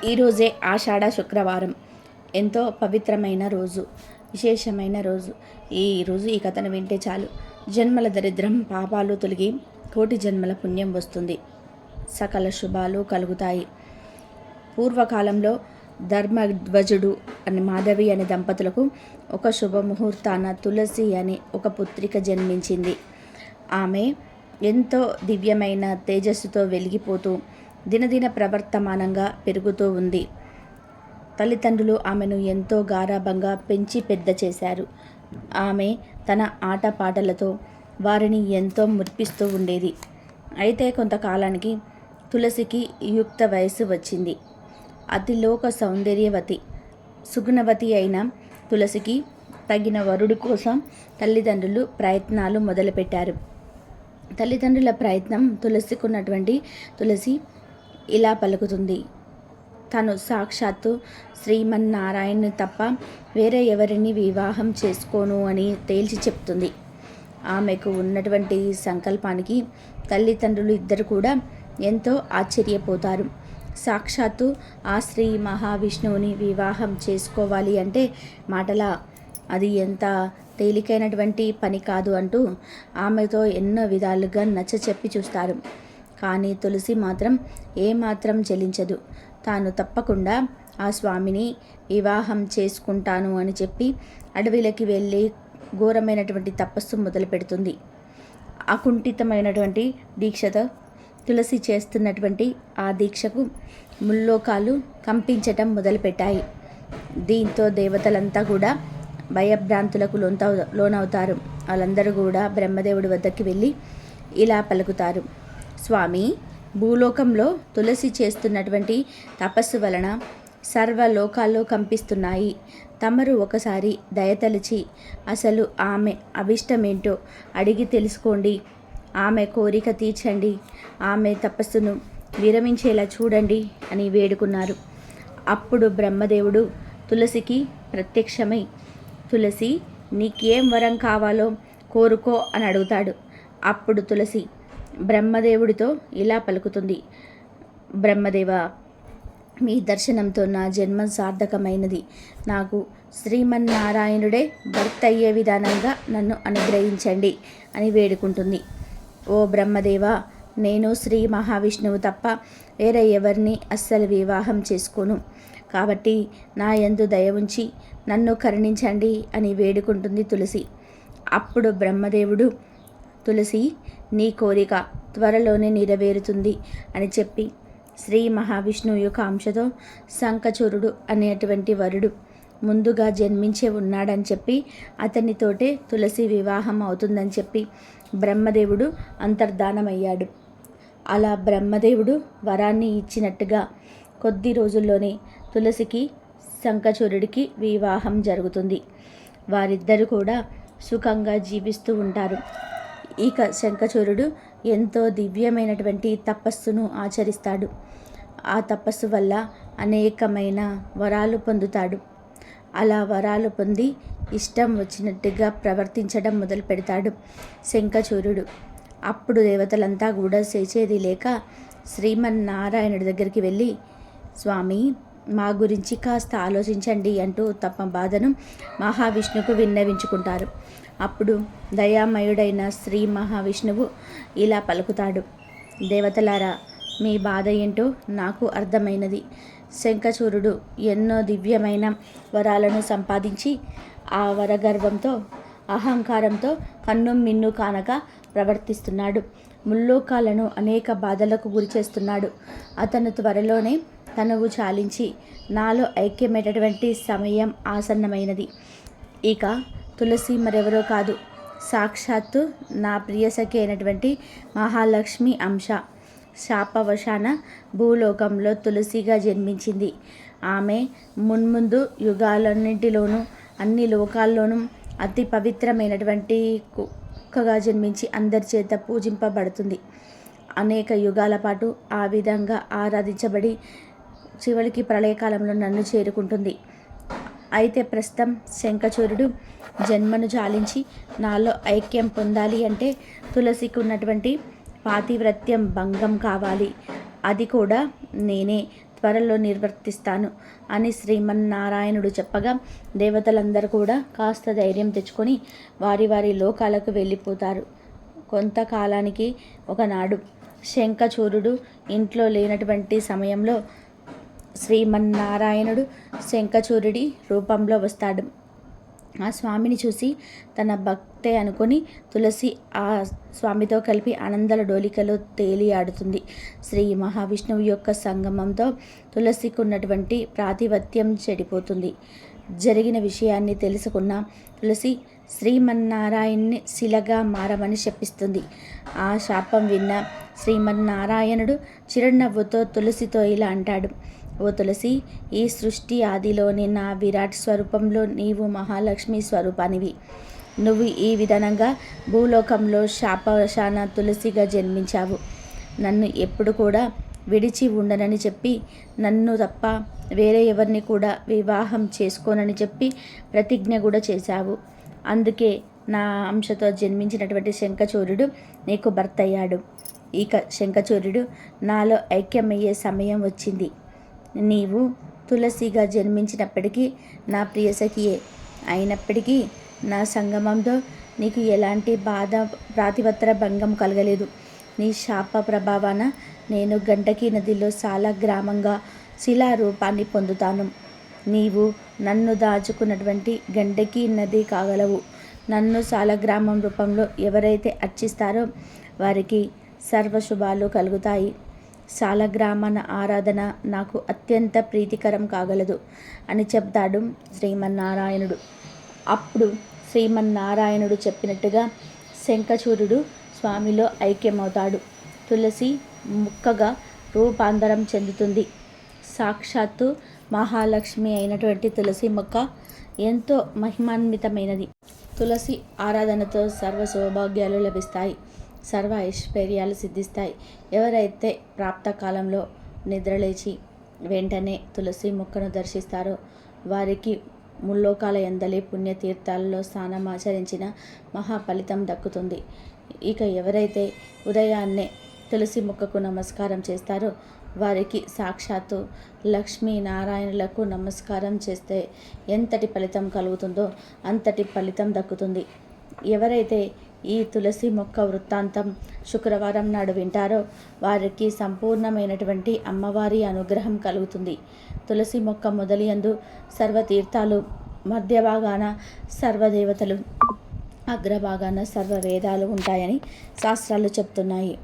ఈరోజే ఆషాఢ శుక్రవారం. ఎంతో పవిత్రమైన రోజు, విశేషమైన రోజు. ఈ కథను వింటే చాలు జన్మల దరిద్రం పాపాలు తొలగి కోటి జన్మల పుణ్యం వస్తుంది. సకల శుభాలు కలుగుతాయి. పూర్వకాలంలో ధర్మధ్వజుడు అని మాధవి అనే దంపతులకు ఒక శుభముహూర్తాన తులసి అనే ఒక పుత్రిక జన్మించింది. ఆమె ఎంతో దివ్యమైన తేజస్సుతో వెలిగిపోతూ దినదిన ప్రవర్తమానంగా పెరుగుతూ ఉంది. తల్లిదండ్రులు ఆమెను ఎంతో గారాబంగా పెంచి పెద్ద చేశారు. ఆమె తన ఆటపాటలతో వారిని ఎంతో మురిపిస్తూ ఉండేది. అయితే కొంతకాలానికి తులసికి యుక్త వయస్సు వచ్చింది. అతిలోక సౌందర్యవతి, సుగుణవతి అయిన తులసికి తగిన వరుడి కోసం తల్లిదండ్రులు ప్రయత్నాలు మొదలుపెట్టారు. తల్లిదండ్రుల ప్రయత్నం తులసి ఇలా పలుకుతుంది. తను సాక్షాత్తు శ్రీమన్నారాయణ్ణి తప్ప వేరే ఎవరిని వివాహం చేసుకోను అని తేల్చి చెప్తుంది. ఆమెకు ఉన్నటువంటి సంకల్పానికి తల్లిదండ్రులు ఇద్దరు కూడా ఎంతో ఆశ్చర్యపోతారు. సాక్షాత్తు ఆ శ్రీ మహావిష్ణువుని వివాహం చేసుకోవాలి అంటే మాటలా, అది ఎంత తేలికైనటువంటి పని కాదు అంటూ ఆమెతో ఎన్నో విధాలుగా నచ్చ చెప్పి చూస్తారు. కానీ తులసి మాత్రం ఏమాత్రం చెలించదు. తాను తప్పకుండా ఆ స్వామిని వివాహం చేసుకుంటాను అని చెప్పి అడవిలోకి వెళ్ళి ఘోరమైనటువంటి తపస్సు మొదలు పెడుతుంది. అకుంఠితమైనటువంటి దీక్షతో తులసి చేస్తున్నటువంటి ఆ దీక్షకు ముల్లోకాలు కంపించటం మొదలుపెట్టాయి. దీంతో దేవతలంతా కూడా భయభ్రాంతులకు లోనవుతారు. వాళ్ళందరూ కూడా బ్రహ్మదేవుడి వద్దకి వెళ్ళి ఇలా పలుకుతారు. స్వామి, భూలోకంలో తులసి చేస్తున్నటువంటి తపస్సు వలన సర్వలోకాల్లో కంపిస్తున్నాయి. తమరు ఒకసారి దయతలిచి అసలు ఆమె అభిష్టమేంటో అడిగి తెలుసుకోండి. ఆమె కోరిక తీర్చండి. ఆమె తపస్సును విరమించేలా చూడండి అని వేడుకున్నారు. అప్పుడు బ్రహ్మదేవుడు తులసికి ప్రత్యక్షమై, తులసి, నీకేం వరం కావాలో కోరుకో అని అడుగుతాడు. అప్పుడు తులసి బ్రహ్మదేవుడితో ఇలా పలుకుతుంది. బ్రహ్మదేవ, మీ దర్శనంతో నా జన్మ సార్థకమైనది. నాకు శ్రీమన్నారాయణుడే భర్త అయ్యే విధానంగా నన్ను అనుగ్రహించండి అని వేడుకుంటుంది. ఓ బ్రహ్మదేవ, నేను శ్రీ మహావిష్ణువు తప్ప వేరే ఎవరిని అస్సలు వివాహం చేసుకోను. కాబట్టి నా యందు దయ ఉంచి నన్ను కరుణించండి అని వేడుకుంటుంది తులసి. అప్పుడు బ్రహ్మదేవుడు, తులసి, నీ కోరిక త్వరలోనే నెరవేరుతుంది అని చెప్పి శ్రీ మహావిష్ణువు యొక్క అంశతో శంఖచూరుడు అనేటువంటి వరుడు ముందుగా జన్మించే ఉన్నాడని చెప్పి అతనితోటే తులసి వివాహం అవుతుందని చెప్పి బ్రహ్మదేవుడు అంతర్ధానమయ్యాడు. అలా బ్రహ్మదేవుడు వరాన్ని ఇచ్చినట్టుగా కొద్ది రోజుల్లోనే తులసికి శంఖచూరుడికి వివాహం జరుగుతుంది. వారిద్దరూ కూడా సుఖంగా జీవిస్తూ ఉంటారు. ఇక శంఖచూరుడు ఎంతో దివ్యమైనటువంటి తపస్సును ఆచరిస్తాడు. ఆ తపస్సు వల్ల అనేకమైన వరాలు పొందుతాడు. అలా వరాలు పొంది ఇష్టం వచ్చినట్టుగా ప్రవర్తించడం మొదలు పెడతాడు శంఖచూరుడు. అప్పుడు దేవతలంతా కూడా చేసేది లేక శ్రీమన్నారాయణుడి దగ్గరికి వెళ్ళి, స్వామి, మా గురించి కాస్త ఆలోచించండి అంటూ తమ బాధను మహావిష్ణువుకు విన్నవించుకుంటారు. అప్పుడు దయామయుడైన శ్రీ మహావిష్ణువు ఇలా పలుకుతాడు. దేవతలారా, మీ బాధ ఏంటో నాకు అర్థమైనది. శంఖచూరుడు ఎన్నో దివ్యమైన వరాలను సంపాదించి ఆ వరగర్వంతో అహంకారంతో కన్ను మిన్ను కానక ప్రవర్తిస్తున్నాడు. ముల్లోకాలను అనేక బాధలకు గురి చేస్తున్నాడు. అతను త్వరలోనే తనువు చాలించి నాలో ఐక్యమైనటువంటి సమయం ఆసన్నమైనది. ఇక తులసి మరెవరో కాదు, సాక్షాత్తు నా ప్రియసఖి అయినటువంటి మహాలక్ష్మి అంశ. శాపవశాన భూలోకంలో తులసిగా జన్మించింది. ఆమె మున్ముందు యుగాలన్నింటిలోనూ అన్ని లోకాల్లోనూ అతి పవిత్రమైనటువంటి కుక్కగా జన్మించి అందరి చేత పూజింపబడుతుంది. అనేక యుగాల పాటు ఆ విధంగా ఆరాధించబడి చివరికి ప్రళయకాలంలో నన్ను చేరుకుంటుంది. అయితే ప్రస్తుతం శంఖచూరుడు జన్మను చాలించి నాలో ఐక్యం పొందాలి అంటే తులసికి ఉన్నటువంటి పాతివ్రత్యం భంగం కావాలి. అది కూడా నేనే త్వరలో నిర్వర్తిస్తాను అని శ్రీమన్నారాయణుడు చెప్పగా దేవతలందరూ కూడా కాస్త ధైర్యం తెచ్చుకొని వారి వారి లోకాలకు వెళ్ళిపోతారు. కొంతకాలానికి ఒకనాడు శంఖచూరుడు ఇంట్లో లేనటువంటి సమయంలో శ్రీమన్నారాయణుడు శంఖచూరుడి రూపంలో వస్తాడు. ఆ స్వామిని చూసి తన భక్తే అనుకొని తులసి ఆ స్వామితో కలిపి ఆనందల డోలికలో తేలియాడుతుంది. శ్రీ మహావిష్ణువు యొక్క సంగమంతో తులసికి ఉన్నటువంటి ప్రాతిపత్యం చెడిపోతుంది. జరిగిన విషయాన్ని తెలుసుకున్న తులసి శ్రీమన్నారాయణ్ణి శిలగా మారమని శపిస్తుంది. ఆ శాపం విన్న శ్రీమన్నారాయణుడు చిరునవ్వుతో తులసితో ఇలా అంటాడు: ఓ తులసి, ఈ సృష్టి ఆదిలోని నా విరాట్ స్వరూపంలో నీవు మహాలక్ష్మి స్వరూపానివి. నువ్వు ఈ విధానంగా భూలోకంలో శాపవశాన తులసిగా జన్మించావు. నన్ను ఎప్పుడు కూడా విడిచి ఉండనని చెప్పి, నన్ను తప్ప వేరే ఎవరిని కూడా వివాహం చేసుకోనని చెప్పి ప్రతిజ్ఞ కూడా చేశావు. అందుకే నా అంశతో జన్మించినటువంటి శంఖచూరుడు నీకు భర్త అయ్యాడు. ఇక శంఖచూరుడు నాలో ఐక్యమయ్యే సమయం వచ్చింది. నీవు తులసిగా జన్మించినప్పటికీ నా ప్రియసఖియే అయినప్పటికీ నా సంగమంతో నీకు ఎలాంటి బాధ ప్రాతిపత్ర భంగం కలగలేదు. నీ శాప ప్రభావాన నేను గండకీ నదిలో చాలా గ్రామంగా శిలారూపాన్ని పొందుతాను. నీవు నన్ను దాచుకున్నటువంటి గండకీ నది కాగలవు. నన్ను సాలగ్రామం రూపంలో ఎవరైతే అర్చిస్తారో వారికి సర్వశుభాలు కలుగుతాయి. సాలగ్రామన ఆరాధన నాకు అత్యంత ప్రీతికరం కాగలదు అని చెప్తాడు శ్రీమన్నారాయణుడు. అప్పుడు శ్రీమన్నారాయణుడు చెప్పినట్టుగా శంఖచూరుడు స్వామిలో ఐక్యమవుతాడు. తులసి ముక్కగా రూపాంతరం చెందుతుంది. సాక్షాత్తు మహాలక్ష్మి అయినటువంటి తులసి మొక్క ఎంతో మహిమాన్వితమైనది. తులసి ఆరాధనతో సర్వ సౌభాగ్యాలు లభిస్తాయి, సర్వ ఐశ్వర్యాలు సిద్ధిస్తాయి. ఎవరైతే ప్రాప్త కాలంలో నిద్రలేచి వెంటనే తులసి మొక్కను దర్శిస్తారో వారికి ముల్లోకాల ఎందలి పుణ్యతీర్థాలలో స్నానం ఆచరించిన మహా ఫలితం దక్కుతుంది. ఇక ఎవరైతే ఉదయాన్నే తులసి మొక్కకు నమస్కారం చేస్తారో వారికి సాక్షాత్తు లక్ష్మీనారాయణులకు నమస్కారం చేస్తే ఎంతటి ఫలితం కలుగుతుందో అంతటి ఫలితం దక్కుతుంది. ఎవరైతే ఈ తులసి మొక్క వృత్తాంతం శుక్రవారం నాడు వింటారో వారికి సంపూర్ణమైనటువంటి అమ్మవారి అనుగ్రహం కలుగుతుంది. తులసి మొక్క మొదలియందు సర్వతీర్థాలు, మధ్య భాగాన సర్వదేవతలు, అగ్రభాగాన సర్వవేదాలు ఉంటాయని శాస్త్రాలు చెప్తున్నాయి.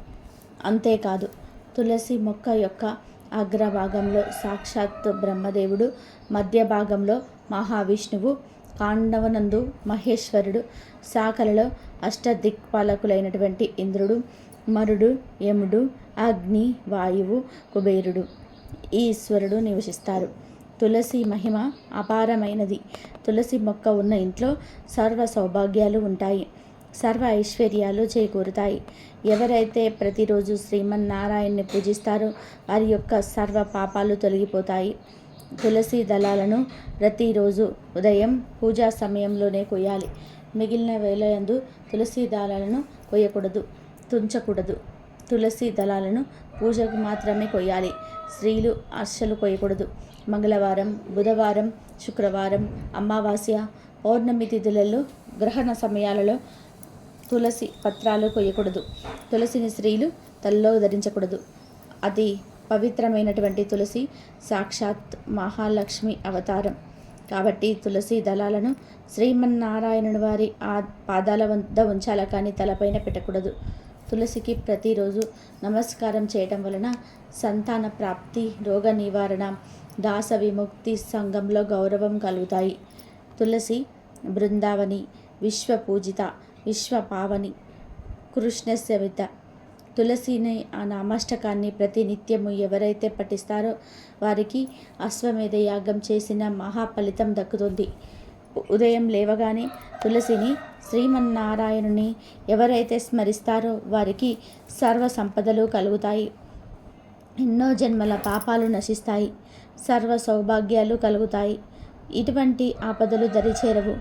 అంతేకాదు తులసి మొక్క యొక్క అగ్రభాగంలో సాక్షాత్ బ్రహ్మదేవుడు, మధ్య భాగంలో మహావిష్ణువు, కాండవనందు మహేశ్వరుడు, శాఖలలో అష్టదిక్పాలకులైనటువంటి ఇంద్రుడు, మరుడు, యముడు, అగ్ని, వాయువు, కుబేరుడు, ఈశ్వరుడు నివసిస్తారు. తులసి మహిమ అపారమైనది. తులసి మొక్క ఉన్న ఇంట్లో సర్వ సౌభాగ్యాలు ఉంటాయి, సర్వ ఐశ్వర్యాలు చేకూరుతాయి. ఎవరైతే ప్రతిరోజు శ్రీమన్నారాయణ్ణి పూజిస్తారో వారి యొక్క సర్వ పాపాలు తొలగిపోతాయి. తులసి దళాలను ప్రతిరోజు ఉదయం పూజా సమయంలోనే కొయ్యాలి. మిగిలిన వేళయందు తులసి దళాలను కొయ్యకూడదు, తుంచకూడదు. తులసి దళాలను పూజకు మాత్రమే కొయ్యాలి. స్త్రీలు అస్సలు కొయ్యకూడదు. మంగళవారం, బుధవారం, శుక్రవారం, అమావాస్య, పౌర్ణమి తిథులలో, గ్రహణ సమయాలలో తులసి పత్రాలు కొయ్యకూడదు. తులసిని స్త్రీలు తలలో ధరించకూడదు. అది పవిత్రమైనటువంటి తులసి సాక్షాత్ మహాలక్ష్మి అవతారం కాబట్టి తులసి దళాలను శ్రీమన్నారాయణుని వారి ఆ పాదాల వద్ద ఉంచాలి, కానీ తలపైన పెట్టకూడదు. తులసికి ప్రతిరోజు నమస్కారం చేయటం వలన సంతాన ప్రాప్తి, రోగ నివారణ, దాస విముక్తి, సంఘంలో గౌరవం కలుగుతాయి. తులసి బృందావని, విశ్వపూజిత, విశ్వపావని, కృష్ణస్యవిత. తులసిని ఆ నామాష్టకాన్ని ప్రతి నిత్యము ఎవరైతే పఠిస్తారో వారికి అశ్వమేధ యాగం చేసిన మహాఫలితం దక్కుతుంది. ఉదయం లేవగానే తులసిని, శ్రీమన్నారాయణుని ఎవరైతే స్మరిస్తారో వారికి సర్వ సంపదలు కలుగుతాయి, ఎన్నో జన్మల పాపాలు నశిస్తాయి, సర్వ సౌభాగ్యాలు కలుగుతాయి. ఇటువంటి ఆపదలు దరిచేరవు.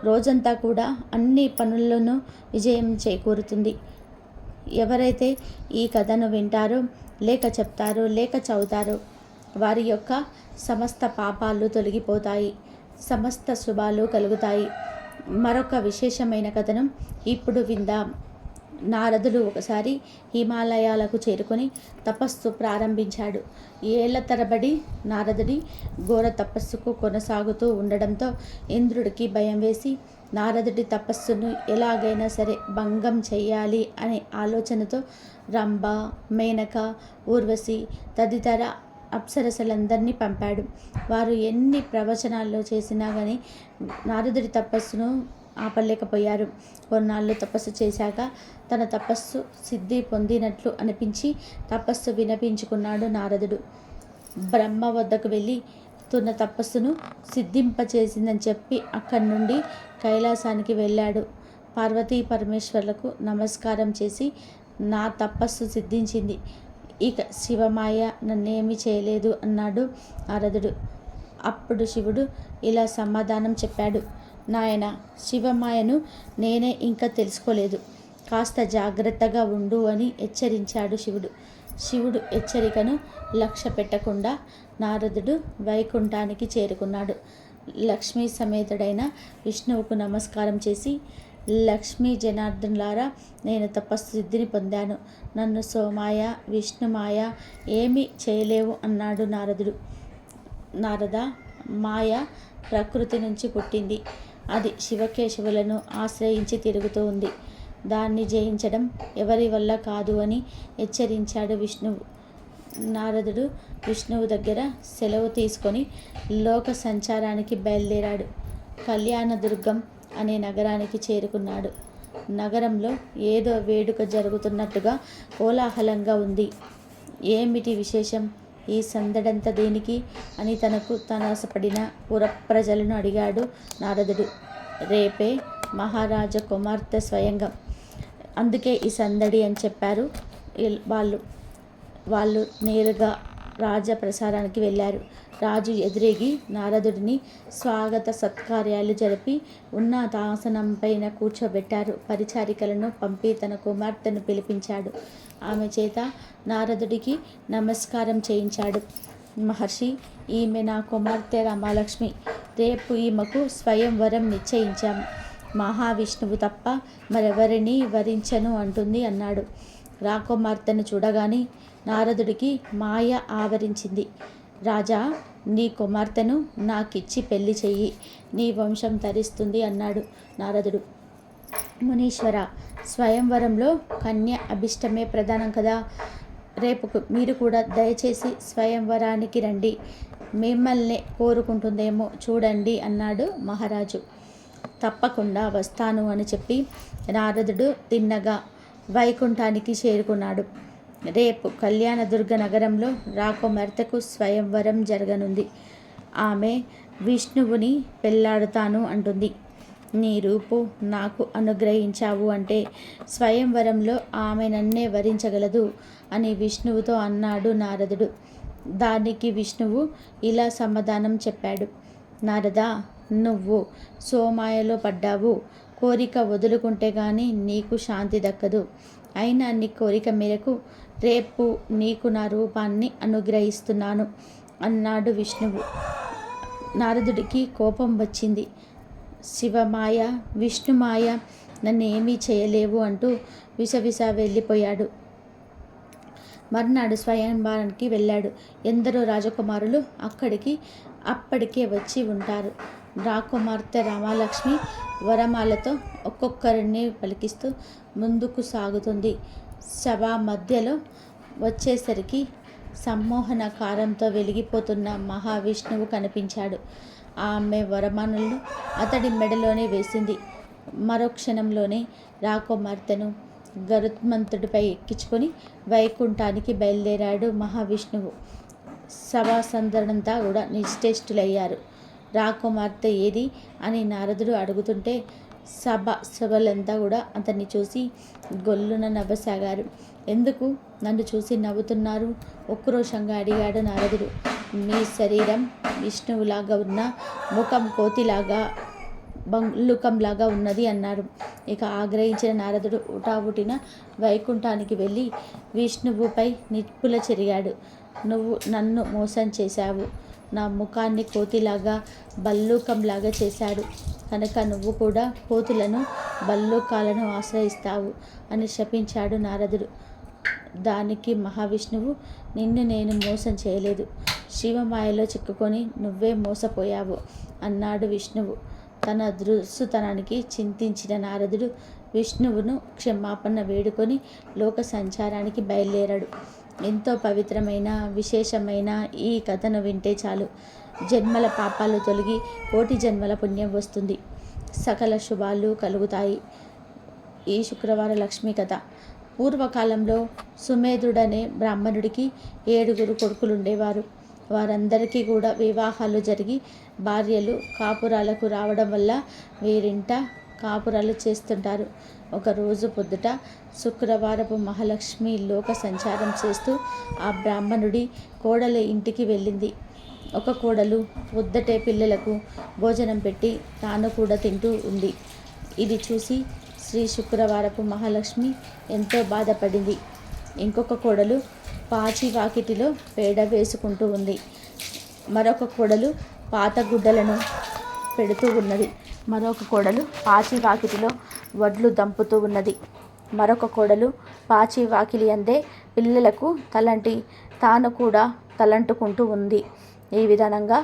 రోజంతా కూడా అన్ని పనుల్లోనూ విజయం చేకూరుతుంది. ఎవరైతే ఈ కథను వింటారో, లేక చెప్తారో, లేక చదువుతారో వారి యొక్క సమస్త పాపాలు తొలగిపోతాయి, సమస్త శుభాలు కలుగుతాయి. మరొక విశేషమైన కథనం ఇప్పుడు విందాం. నారదుడు ఒకసారి హిమాలయాలకు చేరుకొని తపస్సు ప్రారంభించాడు. ఏళ్ల తరబడి నారదుడి ఘోర తపస్సుకు కొనసాగుతూ ఉండడంతో ఇంద్రుడికి భయం వేసి నారదుడి తపస్సును ఎలాగైనా సరే భంగం చెయ్యాలి అనే ఆలోచనతో రంభ, మేనక, ఊర్వశి తదితర అప్సరసలందరినీ పంపాడు. వారు ఎన్ని ప్రవచనాల్లో చేసినా కానీ నారదుడి తపస్సును ఆపలేకపోయారు. కొన్నాళ్ళు తపస్సు చేశాక తన తపస్సు సిద్ధి పొందినట్లు అనిపించి తపస్సు వినిపించుకున్నాడు నారదుడు. బ్రహ్మ వద్దకు వెళ్ళి తన తపస్సును సిద్ధింపచేసిందని చెప్పి అక్కడి నుండి కైలాసానికి వెళ్ళాడు. పార్వతీ పరమేశ్వర్లకు నమస్కారం చేసి నా తపస్సు సిద్ధించింది, ఇక శివమాయ నన్నేమీ చేయలేదు అన్నాడు నారదుడు. అప్పుడు శివుడు ఇలా సమాధానం చెప్పాడు. నాయన, శివమాయను నేనే ఇంకా తెలుసుకోలేదు, కాస్త జాగ్రత్తగా ఉండు అని హెచ్చరించాడు శివుడు. శివుడు హెచ్చరికను లక్ష్య పెట్టకుండా నారదుడు వైకుంఠానికి చేరుకున్నాడు. లక్ష్మీ సమేతుడైన విష్ణువుకు నమస్కారం చేసి, లక్ష్మీ జనార్దనులారా, నేను తపస్సు సిద్ధిని పొందాను, నన్ను సోమాయ విష్ణుమాయ ఏమీ చేయలేవు అన్నాడు నారదుడు. నారద, మాయ ప్రకృతి నుంచి పుట్టింది, అది శివకేశవులను ఆశ్రయించి తిరుగుతూ ఉంది, దాన్ని జయించడం ఎవరి వల్ల కాదు అని హెచ్చరించాడు విష్ణువు. నారదుడు విష్ణువు దగ్గర సెలవు తీసుకొని లోక సంచారానికి బయలుదేరాడు. కళ్యాణదుర్గం అనే నగరానికి చేరుకున్నాడు. నగరంలో ఏదో వేడుక జరుగుతున్నట్టుగా కోలాహలంగా ఉంది. ఏమిటి విశేషం, ఈ సందడంతా దేనికి అని తనకు తానాసపడిన పురప్రజలను అడిగాడు నారదుడు. రేపే మహారాజా కుమార్తె స్వయంగా, అందుకే ఈ సందడి అని చెప్పారు వాళ్ళు నేరుగా రాజప్రసారానికి వెళ్ళారు. రాజు ఎదురేగి నారదుడిని స్వాగత సత్కార్యాలు జరిపి ఉన్నతాసనం పైన కూర్చోబెట్టారు. పరిచారికలను పంపి తన కుమార్తెను పిలిపించాడు. ఆమె చేత నారదుడికి నమస్కారం చేయించాడు. మహర్షి, ఈమె నా కుమార్తె రమాలక్ష్మి, రేపు ఈమెకు స్వయంవరం నిశ్చయించాము, మహావిష్ణువు తప్ప మరెవరిని వరించను అంటుంది అన్నాడు. రాకుమార్తెను చూడగానే నారదుడికి మాయ ఆవరించింది. రాజా, నీ కుమార్తెను నాకిచ్చి పెళ్లి చెయ్యి, నీ వంశం తరిస్తుంది అన్నాడు నారదుడు. మునీశ్వర, స్వయంవరంలో కన్య అభిష్టమే ప్రధానం కదా, రేపు మీరు కూడా దయచేసి స్వయంవరానికి రండి, మిమ్మల్ని కోరుకుంటుందేమో చూడండి అన్నాడు మహారాజు. తప్పకుండా వస్తాను అని చెప్పి నారదుడు తిన్నగా వైకుంఠానికి చేరుకున్నాడు. రేపు కళ్యాణదుర్గ నగరంలో రాకుమార్తెకు స్వయంవరం జరగనుంది. ఆమె విష్ణువుని పెళ్లాడుతాను అంటుంది. నీ రూపు నాకు అనుగ్రహించావు అంటే స్వయంవరంలో ఆమె నన్నే వరించగలదు అని విష్ణువుతో అన్నాడు నారదుడు. దానికి విష్ణువు ఇలా సమాధానం చెప్పాడు. నారదా, నువ్వు సోమాయలో పడ్డావు, కోరిక వదులుకుంటే కానీ నీకు శాంతి దక్కదు. అయినా నీ కోరిక మేరకు రేపు నీకు నా రూపాన్ని అనుగ్రహిస్తున్నాను అన్నాడు విష్ణువు. నారదుడికి కోపం వచ్చింది. శివమాయ విష్ణుమాయ నన్ను ఏమీ చేయలేవు అంటూ విసవిస వెళ్ళిపోయాడు. మర్నాడు స్వయంవరానికి వెళ్ళాడు. ఎందరో రాజకుమారులు అప్పటికే వచ్చి ఉంటారు. రాకుమార్తె రామలక్ష్మి వరమాలతో ఒక్కొక్కరిని పలికిస్తూ ముందుకు సాగుతుంది. సభ మధ్యలో వచ్చేసరికి సమ్మోహనకారంతో వెలిగిపోతున్న మహావిష్ణువు కనిపించాడు. ఆమె వరమాలను అతడి మెడలోనే వేసింది. మరో క్షణంలోనే రాకుమార్తెను గరుత్మంతుడిపై ఎక్కించుకొని వైకుంఠానికి బయలుదేరాడు మహావిష్ణువు. సభాసందరంతా కూడా నిశ్చేష్టులయ్యారు. రాకుమార్తె ఏది అని నారదుడు అడుగుతుంటే సభలంతా కూడా అతన్ని చూసి గొల్లున నవ్వసాగారు. ఎందుకు నన్ను చూసి నవ్వుతున్నారు? ఉక్రోషంగా అడిగాడు నారదుడు. మీ శరీరం విష్ణువులాగా ఉన్న ముఖం కోతిలాగా బంలుకంలాగా ఉన్నది అన్నారు. ఇక ఆగ్రహించిన నారదుడు ఉటావుటిన వైకుంఠానికి వెళ్ళి విష్ణువుపై నిప్పుల చెరిగాడు. నువ్వు నన్ను మోసం చేశావు. నా ముఖాన్ని కోతిలాగా భల్లూకంలాగా చేశాడు కనుక నువ్వు కూడా కోతులను భల్లూకాలను ఆశ్రయిస్తావు అని శపించాడు నారదుడు. దానికి మహావిష్ణువు, నిన్ను నేను మోసం చేయలేదు, శివమాయలో చిక్కుకొని నువ్వే మోసపోయావు అన్నాడు విష్ణువు. తన దృశ్సుతనానికి చింతించిన నారదుడు విష్ణువును క్షమాపణ వేడుకొని లోక సంచారానికి బయలుదేరాడు. ఎంతో పవిత్రమైన విశేషమైన ఈ కథను వింటే చాలు, జన్మల పాపాలు తొలగి కోటి జన్మల పుణ్యం వస్తుంది, సకల శుభాలు కలుగుతాయి. ఈ శుక్రవార లక్ష్మీ కథ. పూర్వకాలంలో సుమేధుడనే బ్రాహ్మణుడికి 7 కొడుకులుండేవారు. వారందరికీ కూడా వివాహాలు జరిగి భార్యలు కాపురాలకు రావడం వల్ల వీరింట కాపురాలు చేస్తుంటారు. ఒకరోజు పొద్దుట శుక్రవారపు మహాలక్ష్మి లోక సంచారం చేస్తూ ఆ బ్రాహ్మణుడి కోడలి ఇంటికి వెళ్ళింది. ఒక కోడలు పొద్దుటే పిల్లలకు భోజనం పెట్టి తాను కూడా తింటూ ఉంది. ఇది చూసి శ్రీ శుక్రవారపు మహాలక్ష్మి ఎంతో బాధపడింది. ఇంకొక కోడలు పాచి వాకిటిలో పేడ వేసుకుంటూ ఉంది. మరొక కోడలు పాత గుడ్డలను పెడుతూ ఉన్నది. మరొక కోడలు పాచి వాకిటిలో వడ్లు దంపుతూ ఉన్నది. మరొక కోడలు పాచి వాకిలి అందే పిల్లలకు తలంటి తాను కూడా తలంటుకుంటూ ఉంది. ఈ విధానంగా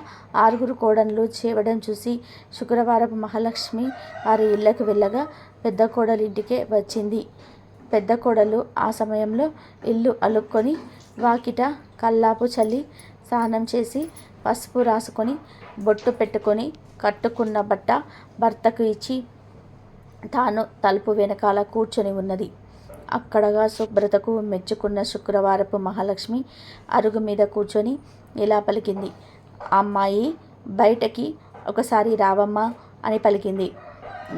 6 కోడళ్ళు చేయడం చూసి శుక్రవారపు మహాలక్ష్మి వారి ఇళ్లకు వెళ్ళగా పెద్ద కోడలి ఇంటికే వచ్చింది. పెద్ద కోడలు ఆ సమయంలో ఇల్లు అలుక్కొని వాకిట కల్లాపు చల్లి స్నానం చేసి పసుపు రాసుకొని బొట్టు పెట్టుకొని కట్టుకున్న బట్ట భర్తకు ఇచ్చి తాను తలుపు వెనకాల కూర్చొని ఉన్నది. అక్కడగా శుభ్రతకు మెచ్చుకున్న శుక్రవారపు మహాలక్ష్మి అరుగు మీద కూర్చొని ఇలా పలికింది. అమ్మాయి, బయటకి ఒకసారి రావమ్మా అని పలికింది.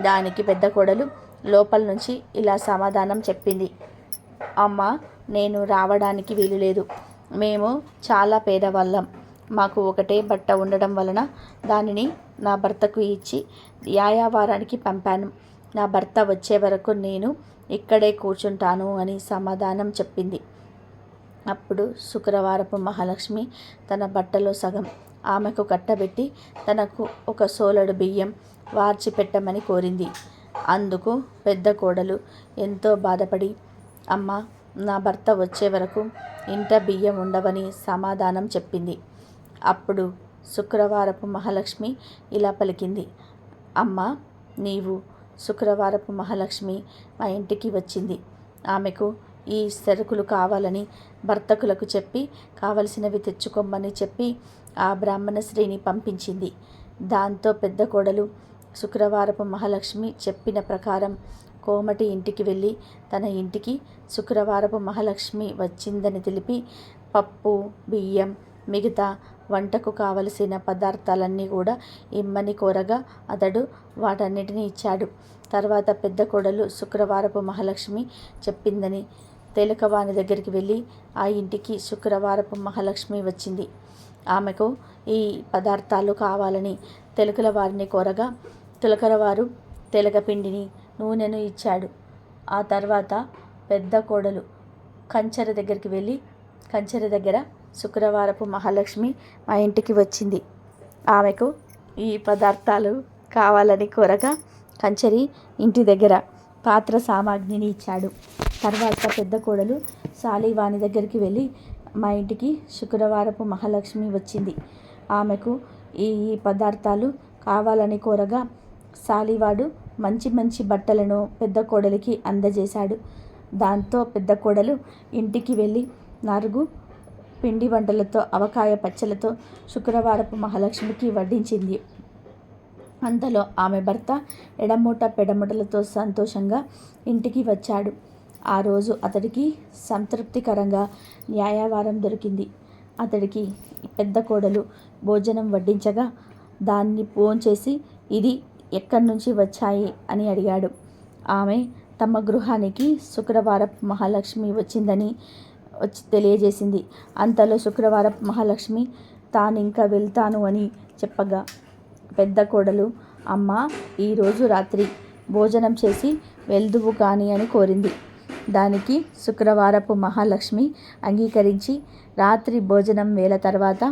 దానికి పెద్ద కోడలు లోపల నుంచి ఇలా సమాధానం చెప్పింది. అమ్మ, నేను రావడానికి వీలు లేదు. మేము చాలా పేదవాళ్ళం. మాకు ఒకటే బట్ట ఉండడం వలన దానిని నా భర్తకు ఇచ్చి యాయావారానికి పంపాను. నా భర్త వచ్చే వరకు నేను ఇక్కడే కూర్చుంటాను అని సమాధానం చెప్పింది. అప్పుడు శుక్రవారపు మహాలక్ష్మి తన బట్టలో సగం ఆమెకు కట్టబెట్టి తనకు ఒక సోలెడు బియ్యం వార్చి పెట్టమని కోరింది. అందుకు పెద్ద కోడలు ఎంతో బాధపడి, అమ్మ, నా భర్త వచ్చే వరకు ఇంట బియ్యం ఉండవని సమాధానం చెప్పింది. అప్పుడు శుక్రవారపు మహాలక్ష్మి ఇలా పలికింది. అమ్మ, నీవు శుక్రవారపు మహాలక్ష్మి మా ఇంటికి వచ్చింది. ఆమెకు ఈ సరుకులు కావాలని భర్తకులకు చెప్పి కావలసినవి తెచ్చుకోమని చెప్పి ఆ బ్రాహ్మణ స్త్రీని పంపించింది. దాంతో పెద్ద కోడలు శుక్రవారపు మహాలక్ష్మి చెప్పిన ప్రకారం కోమటి ఇంటికి వెళ్ళి తన ఇంటికి శుక్రవారపు మహాలక్ష్మి వచ్చిందని తెలిపి పప్పు, బియ్యం, మిగతా వంటకు కావలసిన పదార్థాలన్నీ కూడా ఇమ్మని కోరగా అతడు వాటన్నిటిని ఇచ్చాడు. తర్వాత పెద్ద కోడలు శుక్రవారపు మహాలక్ష్మి చెప్పిందని తేలికవాని దగ్గరికి వెళ్ళి ఆ ఇంటికి శుక్రవారపు మహాలక్ష్మి వచ్చింది. ఆమెకు ఈ పదార్థాలు కావాలని తెలకల వారిని కోరగా తులకరవారు తెలగపిండిని, నూనెను ఇచ్చాడు. ఆ తర్వాత పెద్ద కోడలు కంచెర దగ్గరికి వెళ్ళి కంచెర దగ్గర శుక్రవారపు మహాలక్ష్మి మా ఇంటికి వచ్చింది. ఆమెకు ఈ పదార్థాలు కావాలని కోరగా కంచెరి ఇంటి దగ్గర పాత్ర సామాగ్రిని ఇచ్చాడు. తర్వాత పెద్ద కోడలు సాలివాని దగ్గరికి వెళ్ళి మా ఇంటికి శుక్రవారపు మహాలక్ష్మి వచ్చింది. ఆమెకు ఈ పదార్థాలు కావాలని కోరగా సాలివాడు మంచి మంచి బట్టలను పెద్ద కోడలికి అందజేశాడు. దాంతో పెద్ద కోడలు ఇంటికి వెళ్ళి 4 పిండి వంటలతో ఆవకాయ పచ్చలతో శుక్రవారపు మహాలక్ష్మికి వడ్డించింది. అంతలో ఆమె భర్త ఎడమూట పెడముటలతో సంతోషంగా ఇంటికి వచ్చాడు. ఆ రోజు అతడికి సంతృప్తికరంగా న్యాయవారం దొరికింది. అతడికి పెద్ద కోడలు భోజనం వడ్డించగా దాన్ని భోంచేసి ఇది ఎక్కడి నుంచి వచ్చాయి అని అడిగాడు. ఆమె తమ గృహానికి శుక్రవారపు మహాలక్ష్మి వచ్చిందని తెలియజేసింది. అంతలో శుక్రవారపు మహాలక్ష్మి తానింకా వెళ్తాను అని చెప్పగా పెద్ద కోడలు, అమ్మ, ఈరోజు రాత్రి భోజనం చేసి వెళ్దువు కానీ అని కోరింది. దానికి శుక్రవారపు మహాలక్ష్మి అంగీకరించి రాత్రి భోజనం వేళ తర్వాత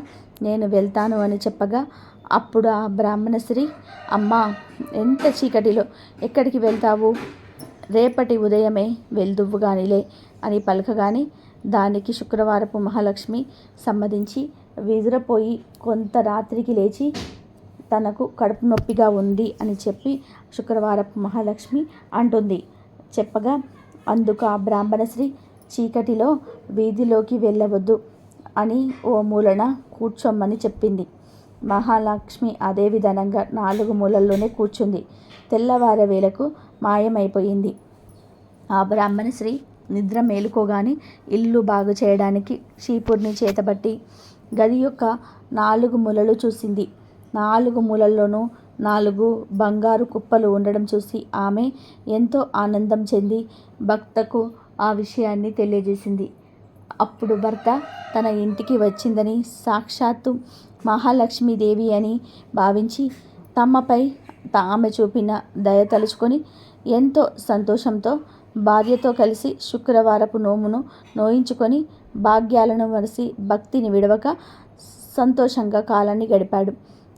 నేను వెళ్తాను అని చెప్పగా, అప్పుడు ఆ బ్రాహ్మణ స్త్రీ, అమ్మా, ఎంత చీకటిలో ఎక్కడికి వెళ్తావు? రేపటి ఉదయమే వెళ్దువుగానిలే అని పలకగానే దానికి శుక్రవారపు మహాలక్ష్మి సమ్మతించి విదురపోయి కొంత రాత్రికి లేచి తనకు కడుపు నొప్పిగా ఉంది అని చెప్పి శుక్రవారపు మహాలక్ష్మి అంటుంది. చెప్పగా అందుకు ఆ బ్రాహ్మణ స్త్రీ, చీకటిలో వీధిలోకి వెళ్ళవద్దు అని ఓ మూలన కూర్చోమ్మని చెప్పింది. మహాలక్ష్మి అదే విధానంగా 4 మూలల్లోనే కూర్చుంది. తెల్లవారే వేళకు మాయమైపోయింది. ఆ బ్రాహ్మణ స్త్రీ నిద్ర మేలుకోగానే ఇల్లు బాగు చేయడానికి చీపుర్ని చేతబట్టి గది యొక్క 4 మూలలు చూసింది. 4 మూలల్లోనూ 4 బంగారు కుప్పలు ఉండడం చూసి ఆమె ఎంతో ఆనందం చెంది భర్తకు ఆ విషయాన్ని తెలియజేసింది. అప్పుడు భర్త తన ఇంటికి వచ్చిందని, సాక్షాత్తు మహాలక్ష్మీదేవి అని భావించి తమపై ఆమె చూపిన దయ తలుచుకొని ఎంతో సంతోషంతో భార్యతో కలిసి శుక్రవారపు నోమును నోయించుకొని భాగ్యాలను వరిసి భక్తిని విడవక సంతోషంగా కాలాన్ని గడిపాడు.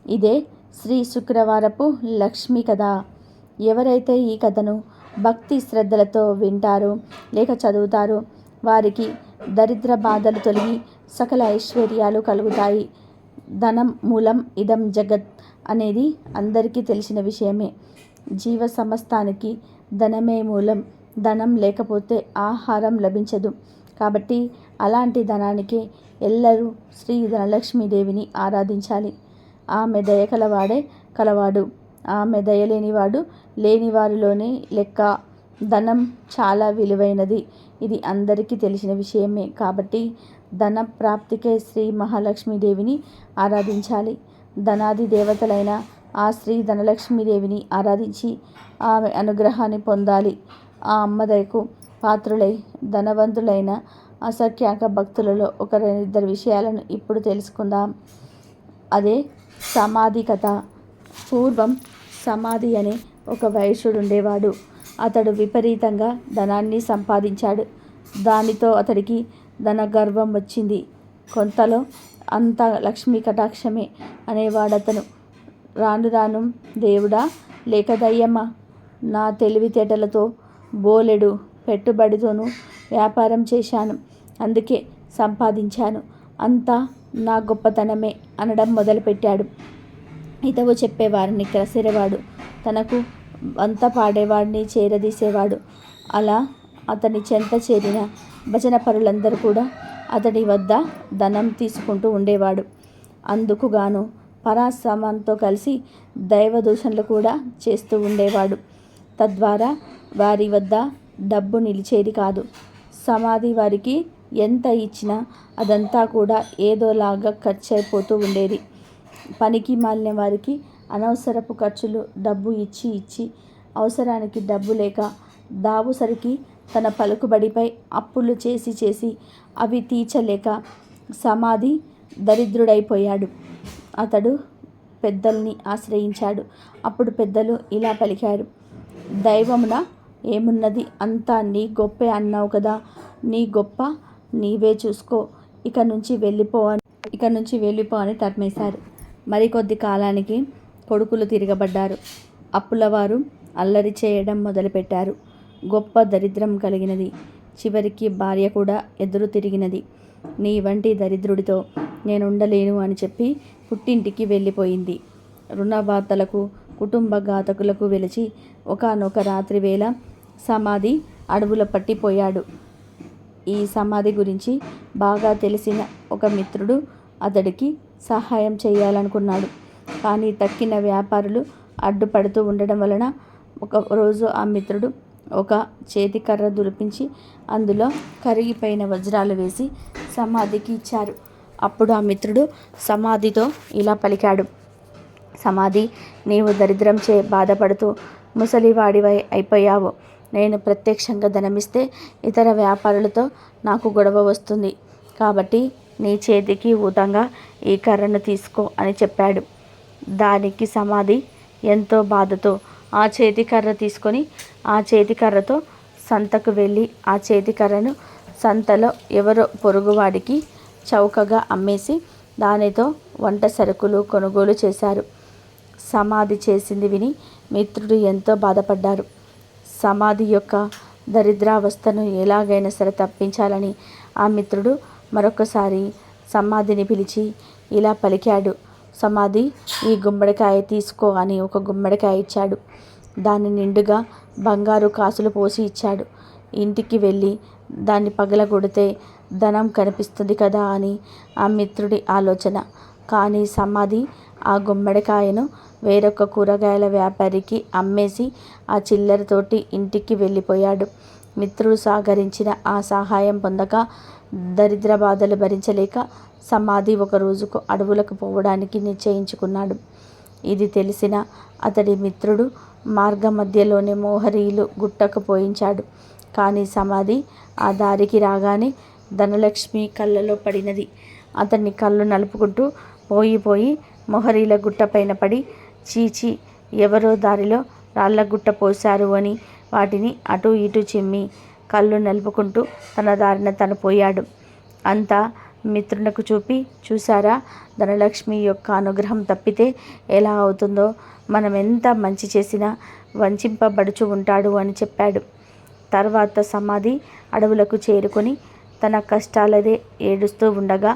ఇదే శ్రీ శుక్రవారపు లక్ష్మి కథ. ఎవరైతే ఈ కథను భక్తి శ్రద్ధలతో వింటారో లేక చదువుతారో వారికి దరిద్ర బాధలు తొలగి సకల ఐశ్వర్యాలు కలుగుతాయి. ధనం మూలం ఇదం జగత్ అనేది అందరికీ తెలిసిన విషయమే. జీవ సమస్తానికి ధనమే మూలం. ధనం లేకపోతే ఆహారం లభించదు. కాబట్టి అలాంటి ధనానికి ఎల్లరూ శ్రీ ధనలక్ష్మీదేవిని ఆరాధించాలి. ఆమె దయ కలవాడే కలవాడు, ఆమె దయలేనివాడు లేనివారిలోనే లెక్క. ధనం చాలా విలువైనది. ఇది అందరికీ తెలిసిన విషయమే. కాబట్టి ధన ప్రాప్తికే శ్రీ మహాలక్ష్మీదేవిని ఆరాధించాలి. ధనాది దేవతలైన ఆ శ్రీ ధనలక్ష్మీదేవిని ఆరాధించి ఆమె అనుగ్రహాన్ని పొందాలి. ఆ అమ్మదయకు పాత్రులై ధనవంతులైన అసంఖ్యాక భక్తులలో 1-2 విషయాలను ఇప్పుడు తెలుసుకుందాం. అదే సమాధి కథ. పూర్వం సమాధి అనే ఒక వైశ్యుడుండేవాడు. అతడు విపరీతంగా ధనాన్ని సంపాదించాడు. దానితో అతడికి ధనగర్వం వచ్చింది. కొంతలో అంతా లక్ష్మీ కటాక్షమే అనేవాడతను. రాను రాను దేవుడా లేక దయ్యమా, నా తెలివితేటలతో బోలెడు పెట్టుబడితోనూ వ్యాపారం చేశాను, అందుకే సంపాదించాను, అంతా నా గొప్పతనమే అనడం మొదలుపెట్టాడు. హితవు చెప్పేవారిని కసిరేవాడు, తనకు వంత పాడేవాడిని చేరదీసేవాడు. అలా అతని చెంత చేరిన భజన పరులందరూ కూడా అతడి వద్ద ధనం తీసుకుంటూ ఉండేవాడు. అందుకు గాను పరాశ్రమంతో కలిసి దైవ దూషణలు కూడా చేస్తూ ఉండేవాడు. తద్వారా వారి వద్ద డబ్బు నిలిచేది కాదు. సమాధి వారికి ఎంత ఇచ్చినా అదంతా కూడా ఏదోలాగా ఖర్చు అయిపోతూ ఉండేది. పనికి మాలిన వారికి అనవసరపు ఖర్చులు డబ్బు ఇచ్చి ఇచ్చి అవసరానికి డబ్బు లేక దావుసరికి తన పలుకుబడిపై అప్పులు చేసి చేసి అవి తీర్చలేక సమాధి దరిద్రుడైపోయాడు. అతడు పెద్దల్ని ఆశ్రయించాడు. అప్పుడు పెద్దలు ఇలా పలికారు, దైవమున ఏమున్నది, అంతా నీ గొప్పే అన్నావు కదా, నీ గొప్ప నీవే చూసుకో, ఇక నుంచి వెళ్ళిపో అని తరిమేశారు. మరికొద్ది కాలానికి కొడుకులు తిరగబడ్డారు. అప్పులవారు అల్లరి చేయడం మొదలుపెట్టారు. గొప్ప దరిద్రం కలిగినది. చివరికి భార్య కూడా ఎదురు తిరిగినది. నీ వంటి దరిద్రుడితో నేనుండలేను అని చెప్పి పుట్టింటికి వెళ్ళిపోయింది. రుణబాతలకు కుటుంబ ఘాతకులకు వెలిచి ఒకానొక రాత్రి వేళ సమాధి అడవుల పట్టిపోయాడు. ఈ సమాధి గురించి బాగా తెలిసిన ఒక మిత్రుడు అతడికి సహాయం చేయాలనుకున్నాడు. కానీ తక్కిన వ్యాపారులు అడ్డుపడుతూ ఉండడం వలన ఒకరోజు ఆ మిత్రుడు ఒక చేతికర్ర దులిపించి అందులో కరిగిపోయిన వజ్రాలు వేసి సమాధికి ఇచ్చారు. అప్పుడు ఆ మిత్రుడు సమాధితో ఇలా పలికాడు, సమాధి, నీవు దరిద్రంచే బాధపడుతూ ముసలివాడివై అయిపోయావు. నేను ప్రత్యక్షంగా ధనమిస్తే ఇతర వ్యాపారులతో నాకు గొడవ వస్తుంది. కాబట్టి నీ చేతికి ఊతంగా ఈ కర్రను తీసుకో అని చెప్పాడు. దానికి సమాధి ఎంతో బాధతో ఆ చేతికర్ర తీసుకొని ఆ చేతికర్రతో సంతకు వెళ్ళి ఆ చేతికర్రను సంతలో ఎవరో పొరుగువాడికి చౌకగా అమ్మేసి దానితో వంట సరుకులు కొనుగోలు చేశారు. సమాధి చేసింది విని మిత్రుడు ఎంతో బాధపడ్డారు. సమాధి యొక్క దరిద్రావస్థను ఎలాగైనా సరే తప్పించాలని ఆ మిత్రుడు మరొకసారి సమాధిని పిలిచి ఇలా పలికాడు. సమాధి, ఈ గుమ్మడికాయ తీసుకో అని ఒక గుమ్మడికాయ ఇచ్చాడు. దాన్ని నిండుగా బంగారు కాసులు పోసి ఇచ్చాడు. ఇంటికి వెళ్ళి దాన్ని పగలగొడితే ధనం కనిపిస్తుంది కదా అని ఆ మిత్రుడి ఆలోచన. కానీ సమాధి ఆ గుమ్మడికాయను వేరొక కూరగాయల వ్యాపారికి అమ్మేసి ఆ చిల్లరతోటి ఇంటికి వెళ్ళిపోయాడు. మిత్రుడు సాగరించిన ఆ సహాయం పొందక దరిద్ర బాధలు భరించలేక సమాధి ఒక రోజుకు అడవులకు పోవడానికి నిశ్చయించుకున్నాడు. ఇది తెలిసిన అతడి మిత్రుడు మార్గ మధ్యలోనే మోహరీలు గుట్టకు పోయించాడు. కానీ సమాధి ఆ దారికి రాగానే ధనలక్ష్మి కళ్ళలో పడినది. అతన్ని కళ్ళు నలుపుకుంటూ పోయి మొహరీల గుట్ట పైన పడి, చీచి, ఎవరో దారిలో రాళ్ళగుట్ట పోశారు అని వాటిని అటూ ఇటూ చిమ్మి కళ్ళు నలుపుకుంటూ తన దారిన తను పోయాడు. అంతా మిత్రునకు చూపి, చూసారా, ధనలక్ష్మి యొక్క అనుగ్రహం తప్పితే ఎలా అవుతుందో, మనం ఎంత మంచి చేసినా వంచింపబడుచు ఉంటాడు అని చెప్పాడు. తర్వాత సమాధి అడవులకు చేరుకొని తన కష్టాలదే ఏడుస్తూ ఉండగా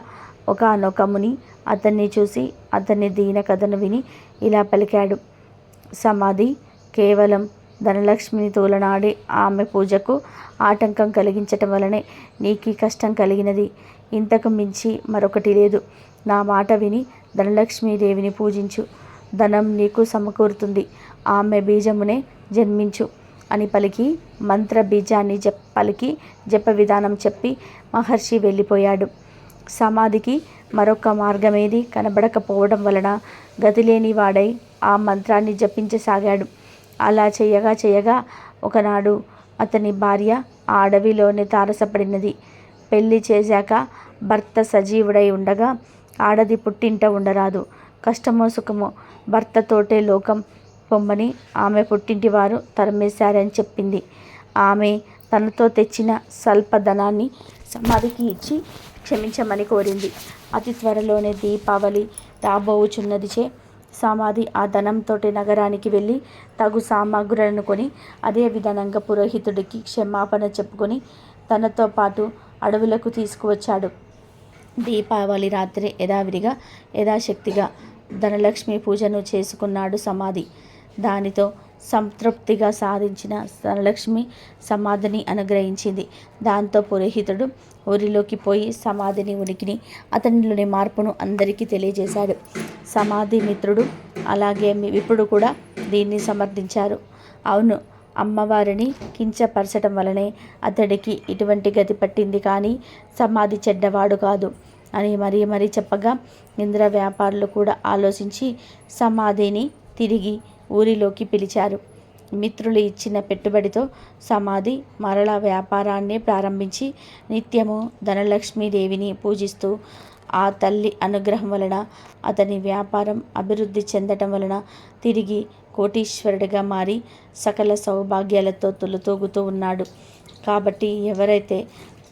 ఒకానొక ముని అతన్ని చూసి అతన్ని దీన కథను విని ఇలా పలికాడు. సమాధి, కేవలం ధనలక్ష్మిని తోలనాడి ఆమె పూజకు ఆటంకం కలిగించటం వలనే నీకు కష్టం కలిగినది. ఇంతకు మించి మరొకటి లేదు. నా మాట విని ధనలక్ష్మీదేవిని పూజించు. ధనం నీకు సమకూరుతుంది. ఆమె బీజమునే జన్మించు అని పలికి మంత్ర బీజాన్ని పలికి జప విధానం చెప్పి మహర్షి వెళ్ళిపోయాడు. సమాధికి మరొక మార్గమేది కనబడకపోవడం వలన గతిలేని వాడై ఆ మంత్రాన్ని జపించసాగాడు. అలా చేయగా ఒకనాడు అతని భార్య ఆ అడవిలోనే తారసపడినది. పెళ్లి చేశాక భర్త సజీవుడై ఉండగా ఆడది పుట్టింట ఉండరాదు. కష్టమో సుఖమో భర్తతోటే లోకం పొమ్మని ఆమె పుట్టింటి వారు తరిమేశారని చెప్పింది. ఆమె తనతో తెచ్చిన స్వల్ప ధనాన్ని సమాధికి ఇచ్చి క్షమించమని కోరింది. అతి త్వరలోనే దీపావళి రాబోవుచున్నదిచే సమాధి ఆ ధనంతోటి నగరానికి వెళ్ళి తగు సామాగ్రులను కొని అదే విధానంగా పురోహితుడికి క్షమాపణ చెప్పుకొని తనతో పాటు అడవులకు తీసుకువచ్చాడు. దీపావళి రాత్రి యథావిధిగా యథాశక్తిగా ధనలక్ష్మి పూజను చేసుకున్నాడు సమాధి. దానితో సంతృప్తిగా సాధించిన ధనలక్ష్మి సమాధిని అనుగ్రహించింది. దాంతో పురోహితుడు ఊరిలోకి పోయి సమాధిని ఉనికిని అతనిలోని మార్పును అందరికీ తెలియజేశాడు. సమాధి మిత్రుడు అలాగే విపుడు కూడా దీన్ని సమర్థించారు. అవును, అమ్మవారిని కించపరచటం వలనే అతడికి ఇటువంటి గతి పట్టింది, కానీ సమాధి చెడ్డవాడు కాదు అని మరీ చెప్పగా ఇంద్ర వ్యాపారులు కూడా ఆలోచించి సమాధిని తిరిగి ఊరిలోకి పిలిచారు. మిత్రులు ఇచ్చిన పెట్టుబడితో సమాధి మరల వ్యాపారాన్ని ప్రారంభించి నిత్యము ధనలక్ష్మీదేవిని పూజిస్తూ ఆ తల్లి అనుగ్రహం వలన అతని వ్యాపారం అభివృద్ధి చెందటం వలన తిరిగి కోటీశ్వరుడిగా మారి సకల సౌభాగ్యాలతో తొలుతూగుతూ ఉన్నాడు. కాబట్టి ఎవరైతే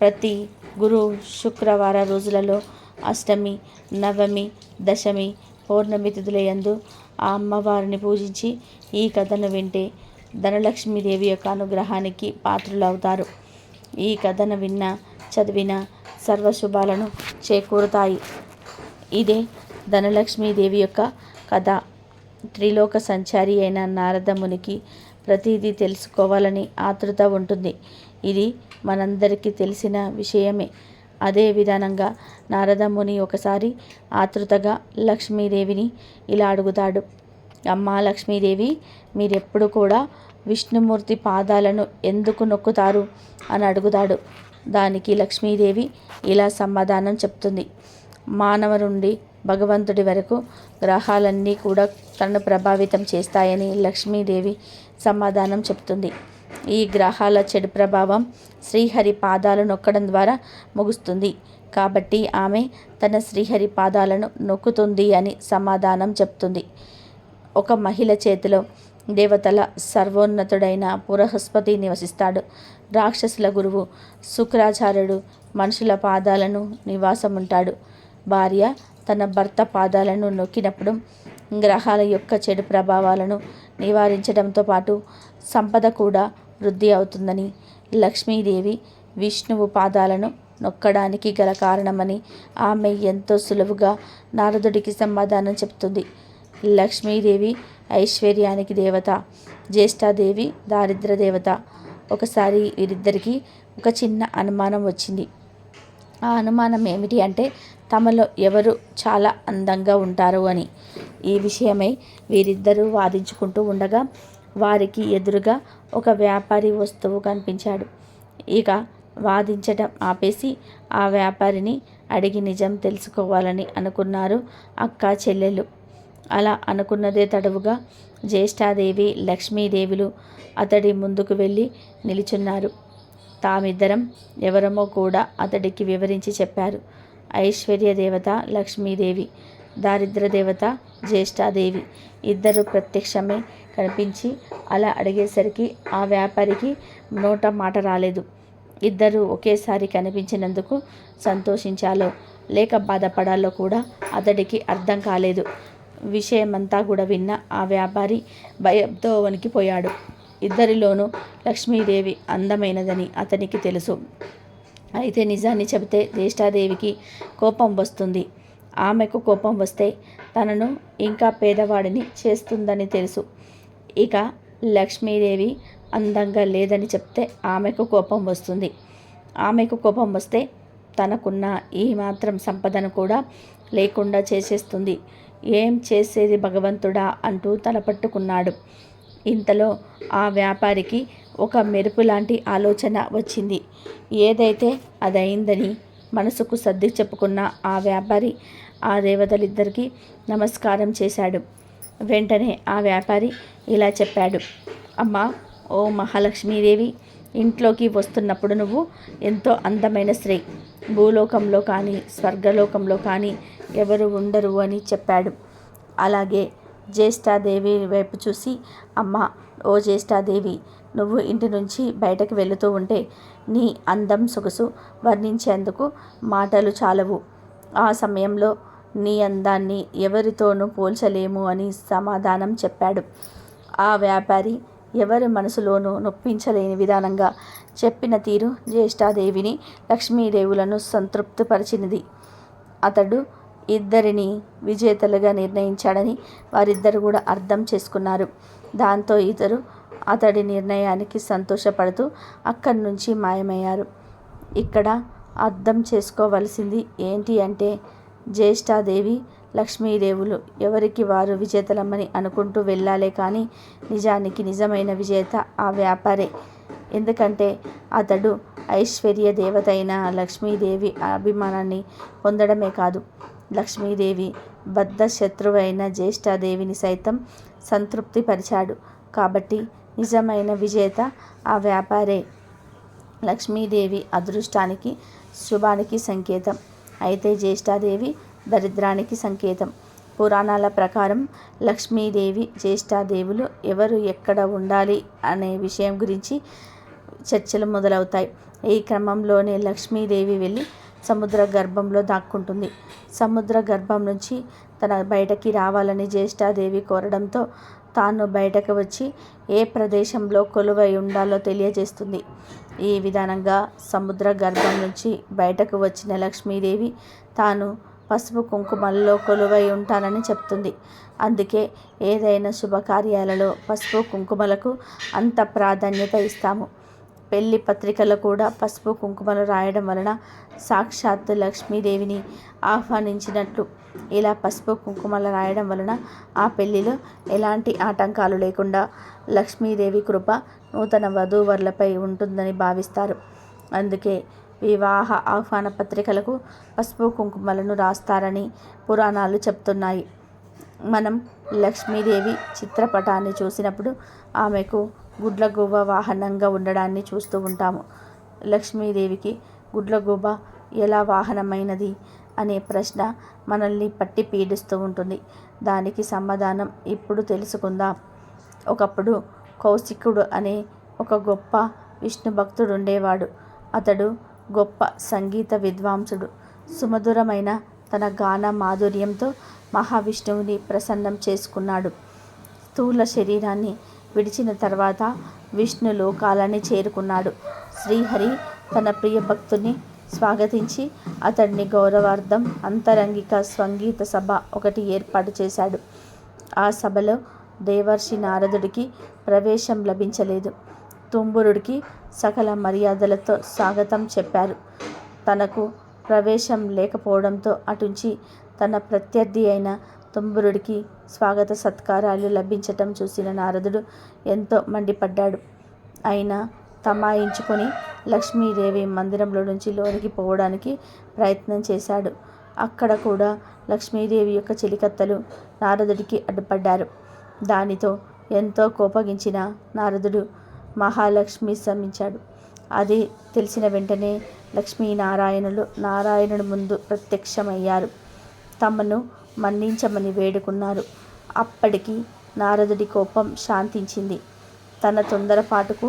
ప్రతి గురు శుక్రవార రోజులలో అష్టమి, నవమి, దశమి, పౌర్ణమి తిథులయందు ఆ అమ్మవారిని పూజించి ఈ కథను వింటే ధనలక్ష్మీదేవి యొక్క అనుగ్రహానికి పాత్రులవుతారు. ఈ కథను చదివిన సర్వశుభాలను చేకూరుతాయి. ఇదే ధనలక్ష్మీదేవి యొక్క కథ. త్రిలోక సంచారి అయిన నారద మునికి ప్రతిదీ తెలుసుకోవాలని ఆతృత ఉంటుంది. ఇది మనందరికీ తెలిసిన విషయమే. అదే విధానంగా నారద ముని ఒకసారి ఆతృతగా లక్ష్మీదేవిని ఇలా అడుగుతాడు. అమ్మా లక్ష్మీదేవి, మీరెప్పుడు కూడా విష్ణుమూర్తి పాదాలను ఎందుకు నొక్కుతారు అని అడుగుతాడు. దానికి లక్ష్మీదేవి ఇలా సమాధానం చెప్తుంది. మానవ నుండి భగవంతుడి వరకు గ్రహాలన్నీ కూడా తనను ప్రభావితం చేస్తాయని లక్ష్మీదేవి సమాధానం చెప్తుంది. ఈ గ్రహాల చెడు ప్రభావం శ్రీహరి పాదాలు నొక్కడం ద్వారా ముగుస్తుంది. కాబట్టి ఆమె తన శ్రీహరి పాదాలను నొక్కుతుంది అని సమాధానం చెప్తుంది. ఒక మహిళ చేతిలో దేవతల సర్వోన్నతుడైన బృహస్పతి నివసిస్తాడు. రాక్షసుల గురువు శుక్రాచార్యుడు మనుషుల పాదాలను నివాసముంటాడు. భార్య తన భర్త పాదాలను నొక్కినప్పుడు గ్రహాల యొక్క చెడు ప్రభావాలను నివారించడంతో పాటు సంపద కూడా వృద్ధి అవుతుందని, లక్ష్మీదేవి విష్ణువు పాదాలను నొక్కడానికి గల కారణమని ఆమె ఎంతో సులువుగా నారదుడికి సమాధానం చెప్తుంది. లక్ష్మీదేవి ఐశ్వర్యానికి దేవత, జ్యేష్ఠాదేవి దారిద్ర దేవత. ఒకసారి వీరిద్దరికీ ఒక చిన్న అనుమానం వచ్చింది. ఆ అనుమానం ఏమిటి అంటే తమలో ఎవరు చాలా అందంగా ఉంటారు అని. ఈ విషయమై వీరిద్దరూ వాదించుకుంటూ ఉండగా వారికి ఎదురుగా ఒక వ్యాపారి వస్తువు కనిపించాడు. ఇక వాదించడం ఆపేసి ఆ వ్యాపారిని అడిగి నిజం తెలుసుకోవాలని అనుకున్నారు అక్క చెల్లెలు. అలా అనుకున్నదే తడవుగా జ్యేష్ఠాదేవి లక్ష్మీదేవులు అతడి ముందుకు వెళ్ళి నిలుచున్నారు. తామిద్దరం ఎవరమో కూడా అతడికి వివరించి చెప్పారు. ఐశ్వర్య దేవత లక్ష్మీదేవి, దారిద్ర దేవత జ్యేష్ఠాదేవి ఇద్దరు ప్రత్యక్షమే కనిపించి అలా అడిగేసరికి ఆ వ్యాపారికి నోట మాట రాలేదు. ఇద్దరు ఒకేసారి కనిపించినందుకు సంతోషించాలో లేక బాధపడాలో కూడా అతడికి అర్థం కాలేదు. విషయమంతా కూడా విన్న ఆ వ్యాపారి భయంతో వణికిపోయాడు. ఇద్దరిలోనూ లక్ష్మీదేవి అందమైనదని అతనికి తెలుసు. అయితే నిజాన్ని చెబితే జ్యేష్ఠాదేవికి కోపం వస్తుంది. ఆమెకు కోపం వస్తే తనను ఇంకా పేదవాడిని చేస్తుందని తెలుసు. ఇక లక్ష్మీదేవి అందంగా లేదని చెప్తే ఆమెకు కోపం వస్తుంది. ఆమెకు కోపం వస్తే తనకున్న ఈ మాత్రం సంపదను కూడా లేకుండా చేసేస్తుంది. ఏం చేసేది భగవంతుడా అంటూ తలపట్టుకున్నాడు. ఇంతలో ఆ వ్యాపారికి ఒక మెరుపు లాంటి ఆలోచన వచ్చింది. ఏదైతే అదయిందని మనసుకు సర్ది చెప్పుకున్న ఆ వ్యాపారి ఆ దేవతలిద్దరికీ నమస్కారం చేశాడు. వెంటనే ఆ వ్యాపారి ఇలా చెప్పాడు. అమ్మా, ఓ మహాలక్ష్మీదేవి, ఇంట్లోకి వస్తున్నప్పుడు నువ్వు ఎంతో అందమైన స్త్రీ. భూలోకంలో కానీ స్వర్గలోకంలో కానీ ఎవరు ఉండరు అని చెప్పాడు. అలాగే జ్యేష్ఠాదేవి వైపు చూసి, అమ్మ, ఓ జ్యేష్ఠాదేవి, నువ్వు ఇంటి నుంచి బయటకు వెళుతూ ఉంటే నీ అందం సొగసు వర్ణించేందుకు మాటలు చాలవు. ఆ సమయంలో నీ అందాన్ని ఎవరితోనూ పోల్చలేము అని సమాధానం చెప్పాడు. ఆ వ్యాపారి ఎవరి మనసులోనూ నొప్పించలేని విధానంగా చెప్పిన తీరు జ్యేష్ఠాదేవిని లక్ష్మీదేవులను సంతృప్తిపరిచినది. అతడు ఇద్దరిని విజేతలుగా నిర్ణయించాడని వారిద్దరు కూడా అర్థం చేసుకున్నారు. దాంతో ఇద్దరు అతడి నిర్ణయానికి సంతోషపడుతూ అక్కడి నుంచి మాయమయ్యారు. ఇక్కడ అర్థం చేసుకోవలసింది ఏంటి అంటే జ్యేష్ఠాదేవి లక్ష్మీదేవులు ఎవరికి వారు విజేతలమ్మని అనుకుంటూ వెళ్ళాలే కానీ నిజానికి నిజమైన విజేత ఆ వ్యాపారే. ఎందుకంటే అతడు ఐశ్వర్య దేవత అయిన లక్ష్మీదేవి అభిమానాన్ని పొందడమే కాదు, లక్ష్మీదేవి బద్ధ శత్రువైన జ్యేష్ఠాదేవిని సైతం సంతృప్తిపరిచాడు. కాబట్టి నిజమైన విజేత ఆ వ్యాపారే. లక్ష్మీదేవి అదృష్టానికి శుభానికి సంకేతం. అయితే జ్యేష్ఠాదేవి దరిద్రానికి సంకేతం. పురాణాల ప్రకారం లక్ష్మీదేవి జ్యేష్ఠాదేవులు ఎవరు ఎక్కడ ఉండాలి అనే విషయం గురించి చర్చలు మొదలవుతాయి. ఈ క్రమంలోనే లక్ష్మీదేవి వెళ్ళి సముద్ర గర్భంలో దాక్కుంటుంది. సముద్ర గర్భం నుంచి తన బయటకి రావాలని జ్యేష్ఠాదేవి కోరడంతో తాను బయటకు వచ్చి ఏ ప్రదేశంలో కొలువై ఉండాలో తెలియజేస్తుంది. ఈ విధానంగా సముద్ర గర్భం నుంచి బయటకు వచ్చిన లక్ష్మీదేవి తాను పసుపు కుంకుమల్లో కొలువై ఉంటానని చెప్తుంది. అందుకే ఏదైనా శుభకార్యాలలో పసుపు కుంకుమలకు అంత ప్రాధాన్యత ఇస్తాము. పెళ్లి పత్రికలో కూడా పసుపు కుంకుమలు రాయడం వలన సాక్షాత్తు లక్ష్మీదేవిని ఆహ్వానించినట్లు. ఇలా పసుపు కుంకుమలు రాయడం వలన ఆ పెళ్లిలో ఎలాంటి ఆటంకాలు లేకుండా లక్ష్మీదేవి కృప నూతన వధూవరులపై ఉంటుందని భావిస్తారు. అందుకే వివాహ ఆహ్వాన పత్రికలకు పసుపు కుంకుమలను రాస్తారని పురాణాలు చెప్తున్నాయి. మనం లక్ష్మీదేవి చిత్రపటాన్ని చూసినప్పుడు ఆమెకు గుడ్లగూబ వాహనంగా ఉండడాన్ని చూస్తూ ఉంటాము. లక్ష్మీదేవికి గుడ్లగూబ ఎలా వాహనమైనది అనే ప్రశ్న మనల్ని పట్టి పీడిస్తూ ఉంటుంది. దానికి సమాధానం ఇప్పుడు తెలుసుకుందాం. ఒకప్పుడు కౌశికుడు అనే ఒక గొప్ప విష్ణు భక్తుడుండేవాడు. అతడు గొప్ప సంగీత విద్వాంసుడు. సుమధురమైన తన గాన మాధుర్యంతో మహావిష్ణువుని ప్రసన్నం చేసుకున్నాడు. స్థూల శరీరాన్ని విడిచిన తర్వాత విష్ణు లోకాలని చేరుకున్నాడు. శ్రీహరి తన ప్రియ భక్తుని స్వాగతించి అతడిని గౌరవార్థం అంతరంగిక సంగీత సభ ఒకటి ఏర్పాటు చేశాడు. ఆ సభలో దేవర్షి నారదుడికి ప్రవేశం లభించలేదు. తుంబురుడికి సకల మర్యాదలతో స్వాగతం చెప్పారు. తనకు ప్రవేశం లేకపోవడంతో అటుంచి తన ప్రత్యర్థి అయిన తుంబురుడికి స్వాగత సత్కారాలు లభించటం చూసిన నారదుడు ఎంతో మండిపడ్డాడు. అయినా తమాయించుకొని లక్ష్మీదేవి మందిరంలో నుంచి లోనికి పోవడానికి ప్రయత్నం చేశాడు. అక్కడ కూడా లక్ష్మీదేవి యొక్క చెలికత్తెలు నారదుడికి అడ్డుపడ్డారు. దానితో ఎంతో కోపగించిన నారదుడు మహాలక్ష్మి శమించాడు. అది తెలిసిన వెంటనే లక్ష్మీనారాయణులు నారాయణుడి ముందు ప్రత్యక్షమయ్యారు. తమను మన్నించమని వేడుకున్నారు. అప్పటికి నారదుడి కోపం శాంతించింది. తన తొందరపాటుకు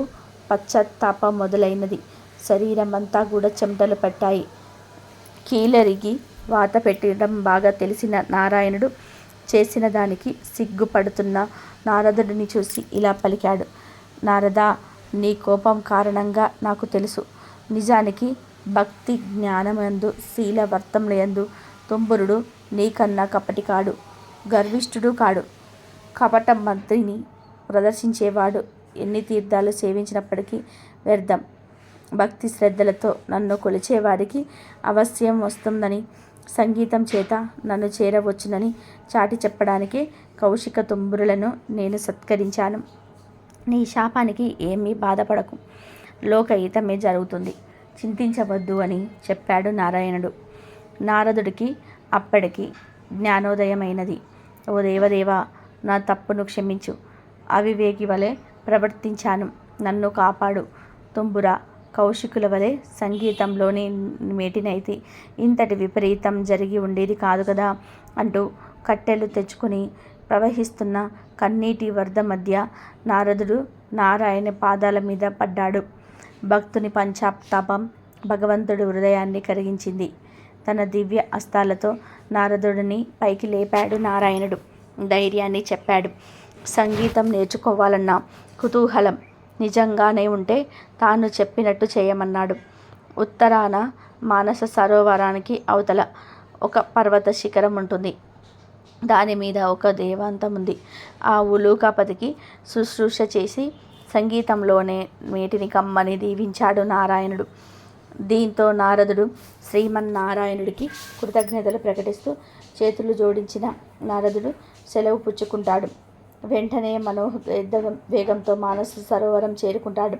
పశ్చాత్తాపం మొదలైనది. శరీరమంతా కూడా చెమటలు పట్టాయి. కీలరిగి వాత పెట్టడం బాగా తెలిసిన నారాయణుడు చేసిన దానికి సిగ్గుపడుతున్న నారదుడిని చూసి ఇలా పలికాడు. నారదా, నీ కోపం కారణంగా నాకు తెలుసు. నిజానికి భక్తి జ్ఞానమందు శీలవర్తములందు తుంబురుడు నీకన్నా కపటి కాడు, గర్విష్ఠుడు కాడు. కపట మంత్రిని ప్రదర్శించేవాడు ఎన్ని తీర్థాలు సేవించినప్పటికీ వ్యర్థం. భక్తి శ్రద్ధలతో నన్ను కొలిచేవాడికి అవశ్యం వస్తుందని, సంగీతం చేత నన్ను చేరవచ్చునని చాటి చెప్పడానికి కౌశిక తుంబురులను నేను సత్కరించాను. నీ శాపానికి ఏమీ బాధపడకు, లోకహితమే జరుగుతుంది, చింతించవద్దు అని చెప్పాడు నారాయణుడు. నారదుడికి అప్పటికి జ్ఞానోదయమైనది. ఓ దేవదేవా, నా తప్పును క్షమించు. అవివేకి వలె ప్రవర్తించాను, నన్ను కాపాడు. తుంబుర, కౌశికుల వలె సంగీతంలోని మేటినైతే ఇంతటి విపరీతం జరిగి ఉండేది కాదు కదా అంటూ కట్టెలు తెచ్చుకుని ప్రవహిస్తున్న కన్నీటి వరద మధ్య నారదుడు నారాయణ పాదాల మీద పడ్డాడు. భక్తుని పంచాతాపం భగవంతుడి హృదయాన్ని కరిగించింది. తన దివ్య హస్తాలతో నారదుడిని పైకి లేపాడు నారాయణుడు. ధైర్యాన్ని చెప్పాడు. సంగీతం నేర్చుకోవాలన్న కుతూహలం నిజంగానే ఉంటే తాను చెప్పినట్టు చేయమన్నాడు. ఉత్తరాన మానస సరోవరానికి అవతల ఒక పర్వత శిఖరం ఉంటుంది. దాని మీద ఒక దేవాంతం ఉంది. ఆ ఉలూకాపతికి శుశ్రూష చేసి సంగీతంలోనే మేటిని కమ్మని దీవించాడు నారాయణుడు. దీంతో నారదుడు శ్రీమన్నారాయణుడికి కృతజ్ఞతలు ప్రకటిస్తూ చేతులు జోడించిన నారదుడు సెలవు పుచ్చుకుంటాడు. వెంటనే వేగంతో మానస సరోవరం చేరుకుంటాడు.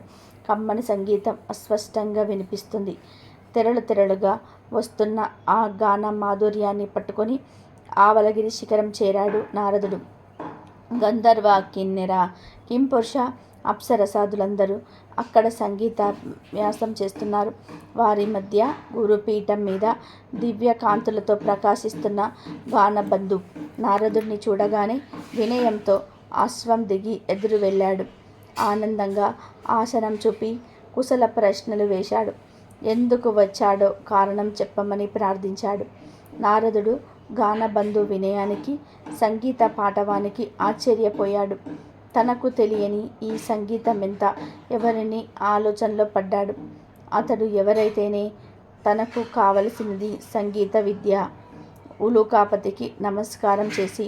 కమ్మని సంగీతం అస్పష్టంగా వినిపిస్తుంది. తెరలుగా వస్తున్న ఆ గాన మాధుర్యాన్ని పట్టుకొని ఆవలగిరి శిఖరం చేరాడు నారదుడు. గంధర్వ, కిన్నెర, కింపురుష, అప్సరసాదులందరూ అక్కడ సంగీత వ్యాసం చేస్తున్నారు. వారి మధ్య గురుపీఠం మీద దివ్య కాంతులతో ప్రకాశిస్తున్న గానబంధు నారదుడిని చూడగానే వినయంతో అశ్వం దిగి ఎదురు వెళ్ళాడు. ఆనందంగా ఆసనం చూపి కుశల ప్రశ్నలు వేశాడు. ఎందుకు వచ్చాడో కారణం చెప్పమని ప్రార్థించాడు. నారదుడు గానబంధు వినయానికి, సంగీత పాటవానికి ఆశ్చర్యపోయాడు. తనకు తెలియని ఈ సంగీతం ఎంత ఎవరిని ఆలోచనలో పడ్డాడు. అతడు ఎవరైతేనే తనకు కావలసినది సంగీత విద్య. ఉలూకాపతికి నమస్కారం చేసి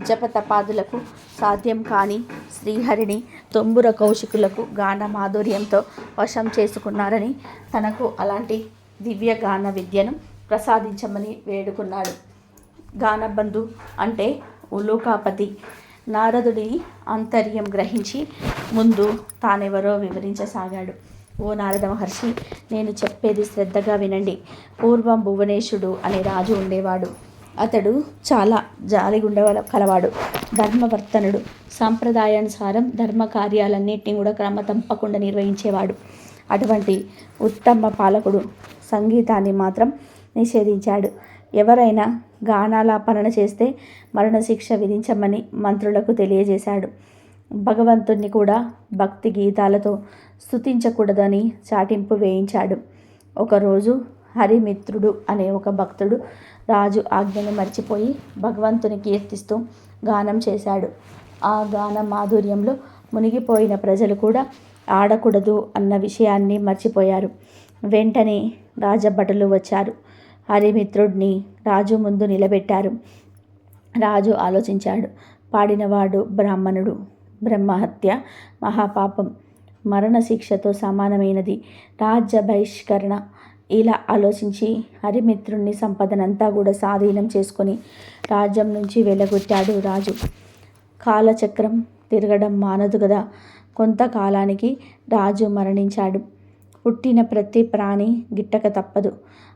జపతపాదులకు సాధ్యం కాని శ్రీహరిని తుంబుర కౌశికులకు గాన మాధుర్యంతో వశం చేసుకున్నారని తనకు అలాంటి దివ్య గాన విద్యను ప్రసాదించమని వేడుకున్నాడు. గానబంధు అంటే ఉలూకాపతి. నారదుడి ఆంతర్యం గ్రహించి ముందు తానెవరో వివరించసాగాడు. ఓ నారద మహర్షి, నేను చెప్పేది శ్రద్ధగా వినండి. పూర్వం భువనేశుడు అనే రాజు ఉండేవాడు. అతడు చాలా జాలిగుండె కలవాడు, ధర్మవర్తనుడు. సాంప్రదాయానుసారం ధర్మ కార్యాలన్నింటినీ కూడా క్రమ తప్పకుండా నిర్వహించేవాడు. అటువంటి ఉత్తమ పాలకుడు సంగీతాన్ని మాత్రం నిషేధించాడు. ఎవరైనా గానాలాపన చేస్తే మరణశిక్ష విధించమని మంత్రులకు తెలియజేశాడు. భగవంతుణ్ణి కూడా భక్తి గీతాలతో స్తుతించకూడదని చాటింపు వేయించాడు. ఒకరోజు హరిమిత్రుడు అనే ఒక భక్తుడు రాజు ఆజ్ఞను మర్చిపోయి భగవంతుని కీర్తిస్తూ గానం చేశాడు. ఆ గాన మాధుర్యంలో మునిగిపోయిన ప్రజలు కూడా ఆడకూడదు అన్న విషయాన్ని మర్చిపోయారు. వెంటనే రాజభటులు వచ్చారు. హరిమిత్రుడిని రాజు ముందు నిలబెట్టారు. రాజు ఆలోచించాడు. పాడినవాడు బ్రాహ్మణుడు. బ్రహ్మహత్య మహాపాపం, మరణశిక్షతో సమానమైనది, రాజ్య బహిష్కరణ. ఇలా ఆలోచించి హరిమిత్రుని సంపదనంతా కూడా స్వాధీనం చేసుకొని రాజ్యం నుంచి వెళ్ళగొట్టాడు రాజు. కాలచక్రం తిరగడం మానదు కదా. కొంతకాలానికి రాజు మరణించాడు. పుట్టిన ప్రతి ప్రాణి గిట్టక తప్పదు.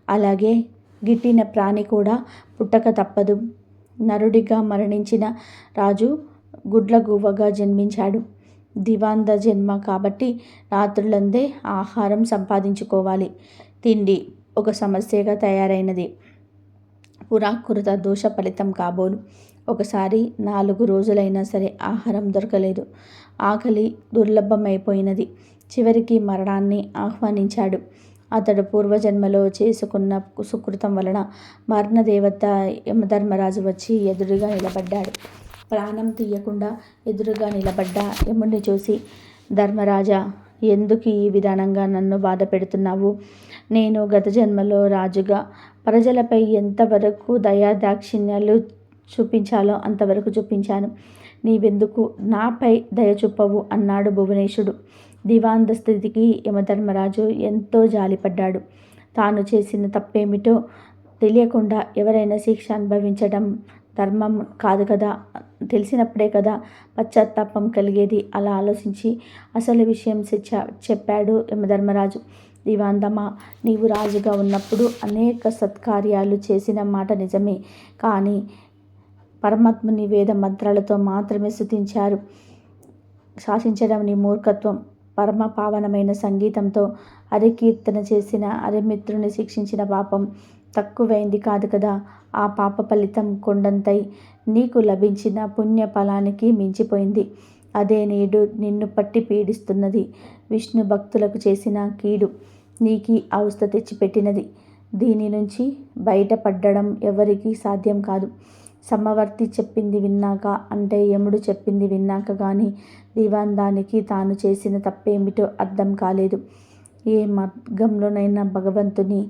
అలాగే గిట్టిన ప్రాణి కూడా పుట్టక తప్పదు. నరుడిగా మరణించిన రాజు గుడ్లగూవగా జన్మించాడు. దివాంద జన్మ కాబట్టి రాత్రులందే ఆహారం సంపాదించుకోవాలి. తిండి ఒక సమస్యగా తయారైనది. పురాకృత దోష ఫలితం కాబోలు. ఒకసారి 4 రోజులైనా సరే ఆహారం దొరకలేదు. ఆకలి దుర్లభమైపోయినది. చివరికి మరణాన్ని ఆహ్వానించాడు. అతడు పూర్వజన్మలో చేసుకున్న సుకృతం వలన మరణదేవత యమధర్మరాజు వచ్చి ఎదురుగా నిలబడ్డాడు. ప్రాణం తీయకుండా ఎదురుగా నిలబడ్డ యముడిని చూసి, ధర్మరాజా, ఎందుకు ఈ విధానంగా నన్ను బాధ పెడుతున్నావు? నేను గత జన్మలో రాజుగా ప్రజలపై ఎంతవరకు దయాదాక్షిణ్యాలు చూపించాలో అంతవరకు చూపించాను. నీవెందుకు నాపై దయ చూపవు అన్నాడు భువనేశుడు. దివాంద స్థితికి యమధర్మరాజు ఎంతో జాలిపడ్డాడు. తాను చేసిన తప్పేమిటో తెలియకుండా ఎవరైనా శిక్ష అనుభవించడం ధర్మం కాదు కదా. తెలిసినప్పుడే కదా పశ్చాత్తాపం కలిగేది. అలా ఆలోచించి అసలు విషయం చెప్పాడు యమధర్మరాజు. దివాందమా, నీవు రాజుగా ఉన్నప్పుడు అనేక సత్కార్యాలు చేసిన మాట నిజమే. కానీ పరమాత్ముని వేద మంత్రాలతో మాత్రమే స్తుతించారు. శాసించడం నీ మూర్ఖత్వం. పరమ పావనమైన సంగీతంతో హరికీర్తన చేసిన హరిమిత్రుని శిక్షించిన పాపం తక్కువైంది కాదు కదా. ఆ పాప ఫలితం కొండంతై నీకు లభించిన పుణ్య ఫలానికి మించిపోయింది. అదే నేడు నిన్ను పట్టి పీడిస్తున్నది. విష్ణు భక్తులకు చేసిన కీడు నీకి అవస్థ తెచ్చిపెట్టినది. దీని నుంచి బయటపడడం ఎవరికీ సాధ్యం కాదు. సమవర్తి చెప్పింది విన్నాక, అంటే యముడు చెప్పింది విన్నాక కానీ దివాందానికి తాను చేసిన తప్పేమిటో అర్థం కాలేదు. ఏ మార్గంలోనైనా భగవంతుని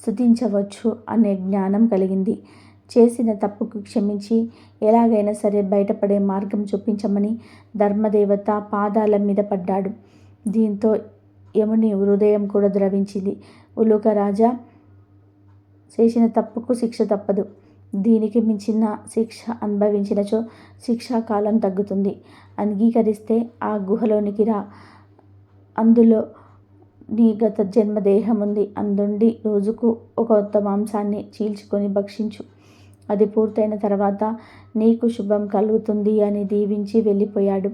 స్తుతించవచ్చు అనే జ్ఞానం కలిగింది. చేసిన తప్పుకు క్షమించి ఎలాగైనా సరే బయటపడే మార్గం చూపించమని ధర్మదేవత పాదాల మీద పడ్డాడు. దీంతో యముని హృదయం కూడా ద్రవించింది. ఉలూక రాజా, చేసిన తప్పుకు శిక్ష తప్పదు. దీనికి మించిన శిక్ష అనుభవించినచో శిక్షాకాలం తగ్గుతుంది. అంగీకరిస్తే ఆ గుహలోనికి రా. అందులో నీ గత జన్మ దేహం ఉంది. అందుండి రోజుకు ఒక కొత్త మాంసాన్ని చీల్చుకొని భక్షించు. అది పూర్తయిన తర్వాత నీకు శుభం కలుగుతుంది అని దీవించి వెళ్ళిపోయాడు.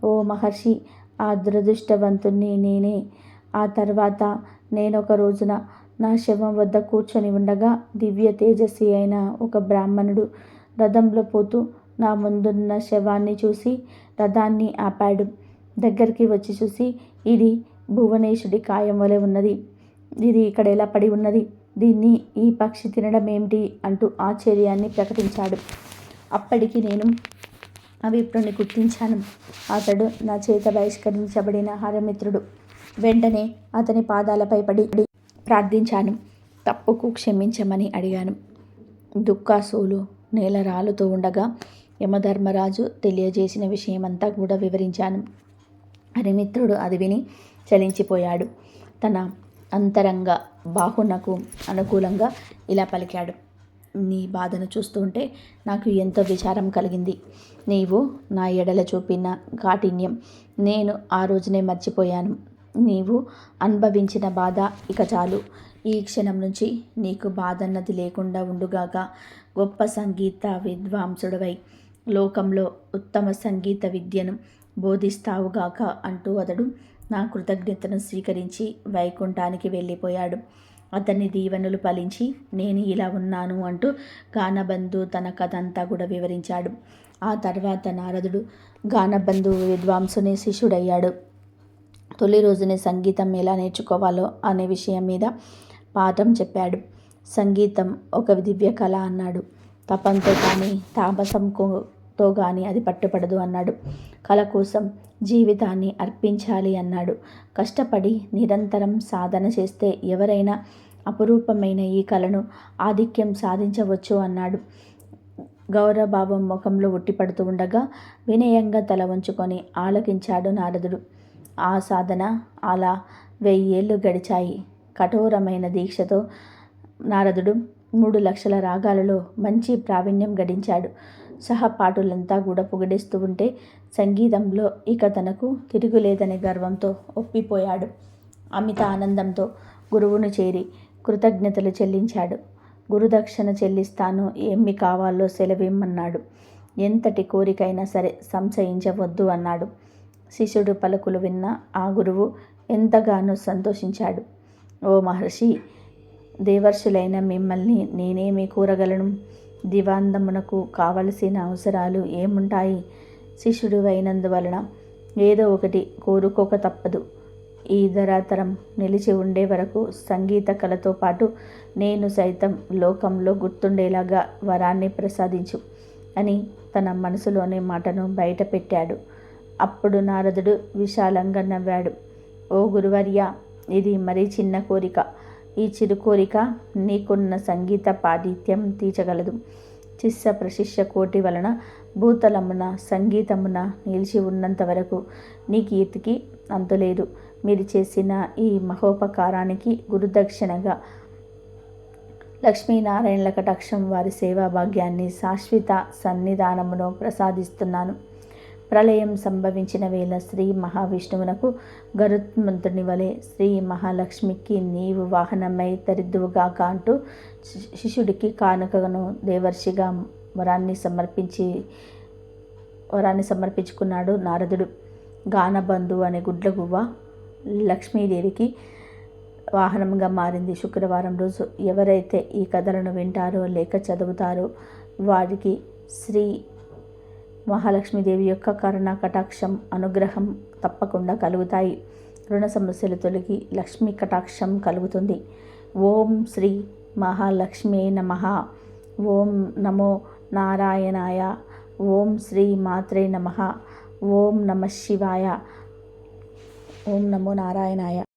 ఓ మహర్షి, ఆ దురదృష్టవంతుణ్ణి నేనే. ఆ తర్వాత నేనొక రోజున నా శవం వద్ద కూర్చొని ఉండగా దివ్య తేజస్వి అయిన ఒక బ్రాహ్మణుడు రథంలో పోతూ నా ముందున్న శవాన్ని చూసి రథాన్ని ఆపాడు. దగ్గరికి వచ్చి చూసి, ఇది భువనేశుడి కాయం వలె ఉన్నది. ఇది ఇక్కడ ఎలా పడి ఉన్నది? దీన్ని ఈ పక్షి తినడం ఏమిటి అంటూ ఆశ్చర్యాన్ని ప్రకటించాడు. అప్పటికి నేను అవిప్రుని గుర్తించాను. అతడు నా చేత బహిష్కరించబడిన హరిమిత్రుడు. వెంటనే అతని పాదాలపై పడి ప్రార్థించాను. తప్పుకు క్షమించమని అడిగాను. దుఃఖాసూలు నేల రాలుతూ ఉండగా యమధర్మరాజు తెలియజేసిన విషయమంతా కూడా వివరించాను. హరిమిత్రుడు అది విని చలించిపోయాడు. తన అంతరంగ బాహునకు అనుకూలంగా ఇలా పలికాడు. నీ బాధను చూస్తుంటే నాకు ఎంతో విచారం కలిగింది. నీవు నా ఎడల చూపిన కాఠిన్యం నేను ఆ రోజునే మర్చిపోయాను. నీవు అనుభవించిన బాధ ఇక చాలు. ఈ క్షణం నుంచి నీకు బాధన్నది లేకుండా ఉండుగాక. గొప్ప సంగీత విద్వాంసుడవై లోకంలో ఉత్తమ సంగీత విద్యను బోధిస్తావుగాక అంటూ అతడు నా కృతజ్ఞతను స్వీకరించి వైకుంఠానికి వెళ్ళిపోయాడు. అతని దీవెనలు ఫలించి నేను ఇలా ఉన్నాను అంటూ గానబంధు తన కథ అంతా కూడా వివరించాడు. ఆ తర్వాత నారదుడు గానబంధు విద్వాంసుని శిష్యుడయ్యాడు. తొలి రోజునే సంగీతం ఎలా నేర్చుకోవాలో అనే విషయం మీద పాఠం చెప్పాడు. సంగీతం ఒక దివ్య కళ అన్నాడు. తపంతో కానీ తాపసంతో కానీ అది పట్టుపడదు అన్నాడు. కళ కోసం జీవితాన్ని అర్పించాలి అన్నాడు. కష్టపడి నిరంతరం సాధన చేస్తే ఎవరైనా అపురూపమైన ఈ కళను ఆధిక్యం సాధించవచ్చు అన్నాడు. గౌరవభావం ముఖంలో ఉట్టిపడుతూ ఉండగా వినయంగా తల వంచుకొని ఆలకించాడు నారదుడు. ఆ సాధన అలా 1000 ఏళ్ళు గడిచాయి. కఠోరమైన దీక్షతో నారదుడు 3 లక్షల రాగాలలో మంచి ప్రావీణ్యం గడించాడు. సహపాఠులంతా కూడా పొగిడేస్తూ ఉంటే సంగీతంలో ఇక తనకు తిరుగులేదనే గర్వంతో ఒప్పిపోయాడు. అమిత ఆనందంతో గురువును చేరి కృతజ్ఞతలు చెల్లించాడు. గురుదక్షిణ చెల్లిస్తాను, ఏమి కావాలో సెలవిమ్మన్నాడు. ఎంతటి కోరికైనా సరే సంశయించవద్దు అన్నాడు. శిష్యుడు పలుకులు విన్న ఆ గురువు ఎంతగానో సంతోషించాడు. ఓ మహర్షి, దేవర్షులైన మిమ్మల్ని నేనేమి కోరగలను? దివాందమునకు కావలసిన అవసరాలు ఏముంటాయి? శిష్యుడు అయినందువలన ఏదో ఒకటి కోరుకోక తప్పదు. ఈ ధరాతరం నిలిచి ఉండే వరకు సంగీత కళతో పాటు నేను సైతం లోకంలో గుర్తుండేలాగా వరాన్ని ప్రసాదించు అని తన మనసులోని మాటను బయట పెట్టాడు. అప్పుడు నారదుడు విశాలంగా నవ్వాడు. ఓ గురువర్య, ఇది మరీ చిన్న కోరిక. ఈ చిరు కోరిక నీకున్న సంగీత పాండిత్యం తీర్చగలదు. శిష్య ప్రశిష్య కోటి వలన భూతలమున సంగీతమున నిలిచి ఉన్నంత వరకు నీ కీర్తికి అంతులేదు. మీరు చేసిన ఈ మహోపకారానికి గురుదక్షిణగా లక్ష్మీనారాయణల కటాక్షం వారి సేవా భాగ్యాన్ని శాశ్వత సన్నిధానమును ప్రసాదిస్తున్నాను. ప్రళయం సంభవించిన వేళ శ్రీ మహావిష్ణువునకు గరుత్మంతుని వలె శ్రీ మహాలక్ష్మికి నీవు వాహనమై తరిద్దువుగాక అంటూ శిష్యుడికి కానుకను దేవర్షిగా వరాన్ని సమర్పించుకున్నాడు నారదుడు. గానబంధు అనే గుడ్లగువ్వ లక్ష్మీదేవికి వాహనంగా మారింది. శుక్రవారం రోజు ఎవరైతే ఈ కథలను వింటారో లేక చదువుతారో వారికి శ్రీ మహాలక్ష్మీదేవి యొక్క కరుణ కటాక్షం అనుగ్రహం తప్పకుండా కలుగుతాయి. రుణ సమస్యలు తొలగి లక్ష్మీ కటాక్షం కలుగుతుంది. ఓం శ్రీ మహాలక్ష్మీ నమః. ఓం నమో నారాయణాయ. ఓం శ్రీ మాత్రే నమః. ఓం నమః శివాయ. ఓం నమో నారాయణాయ.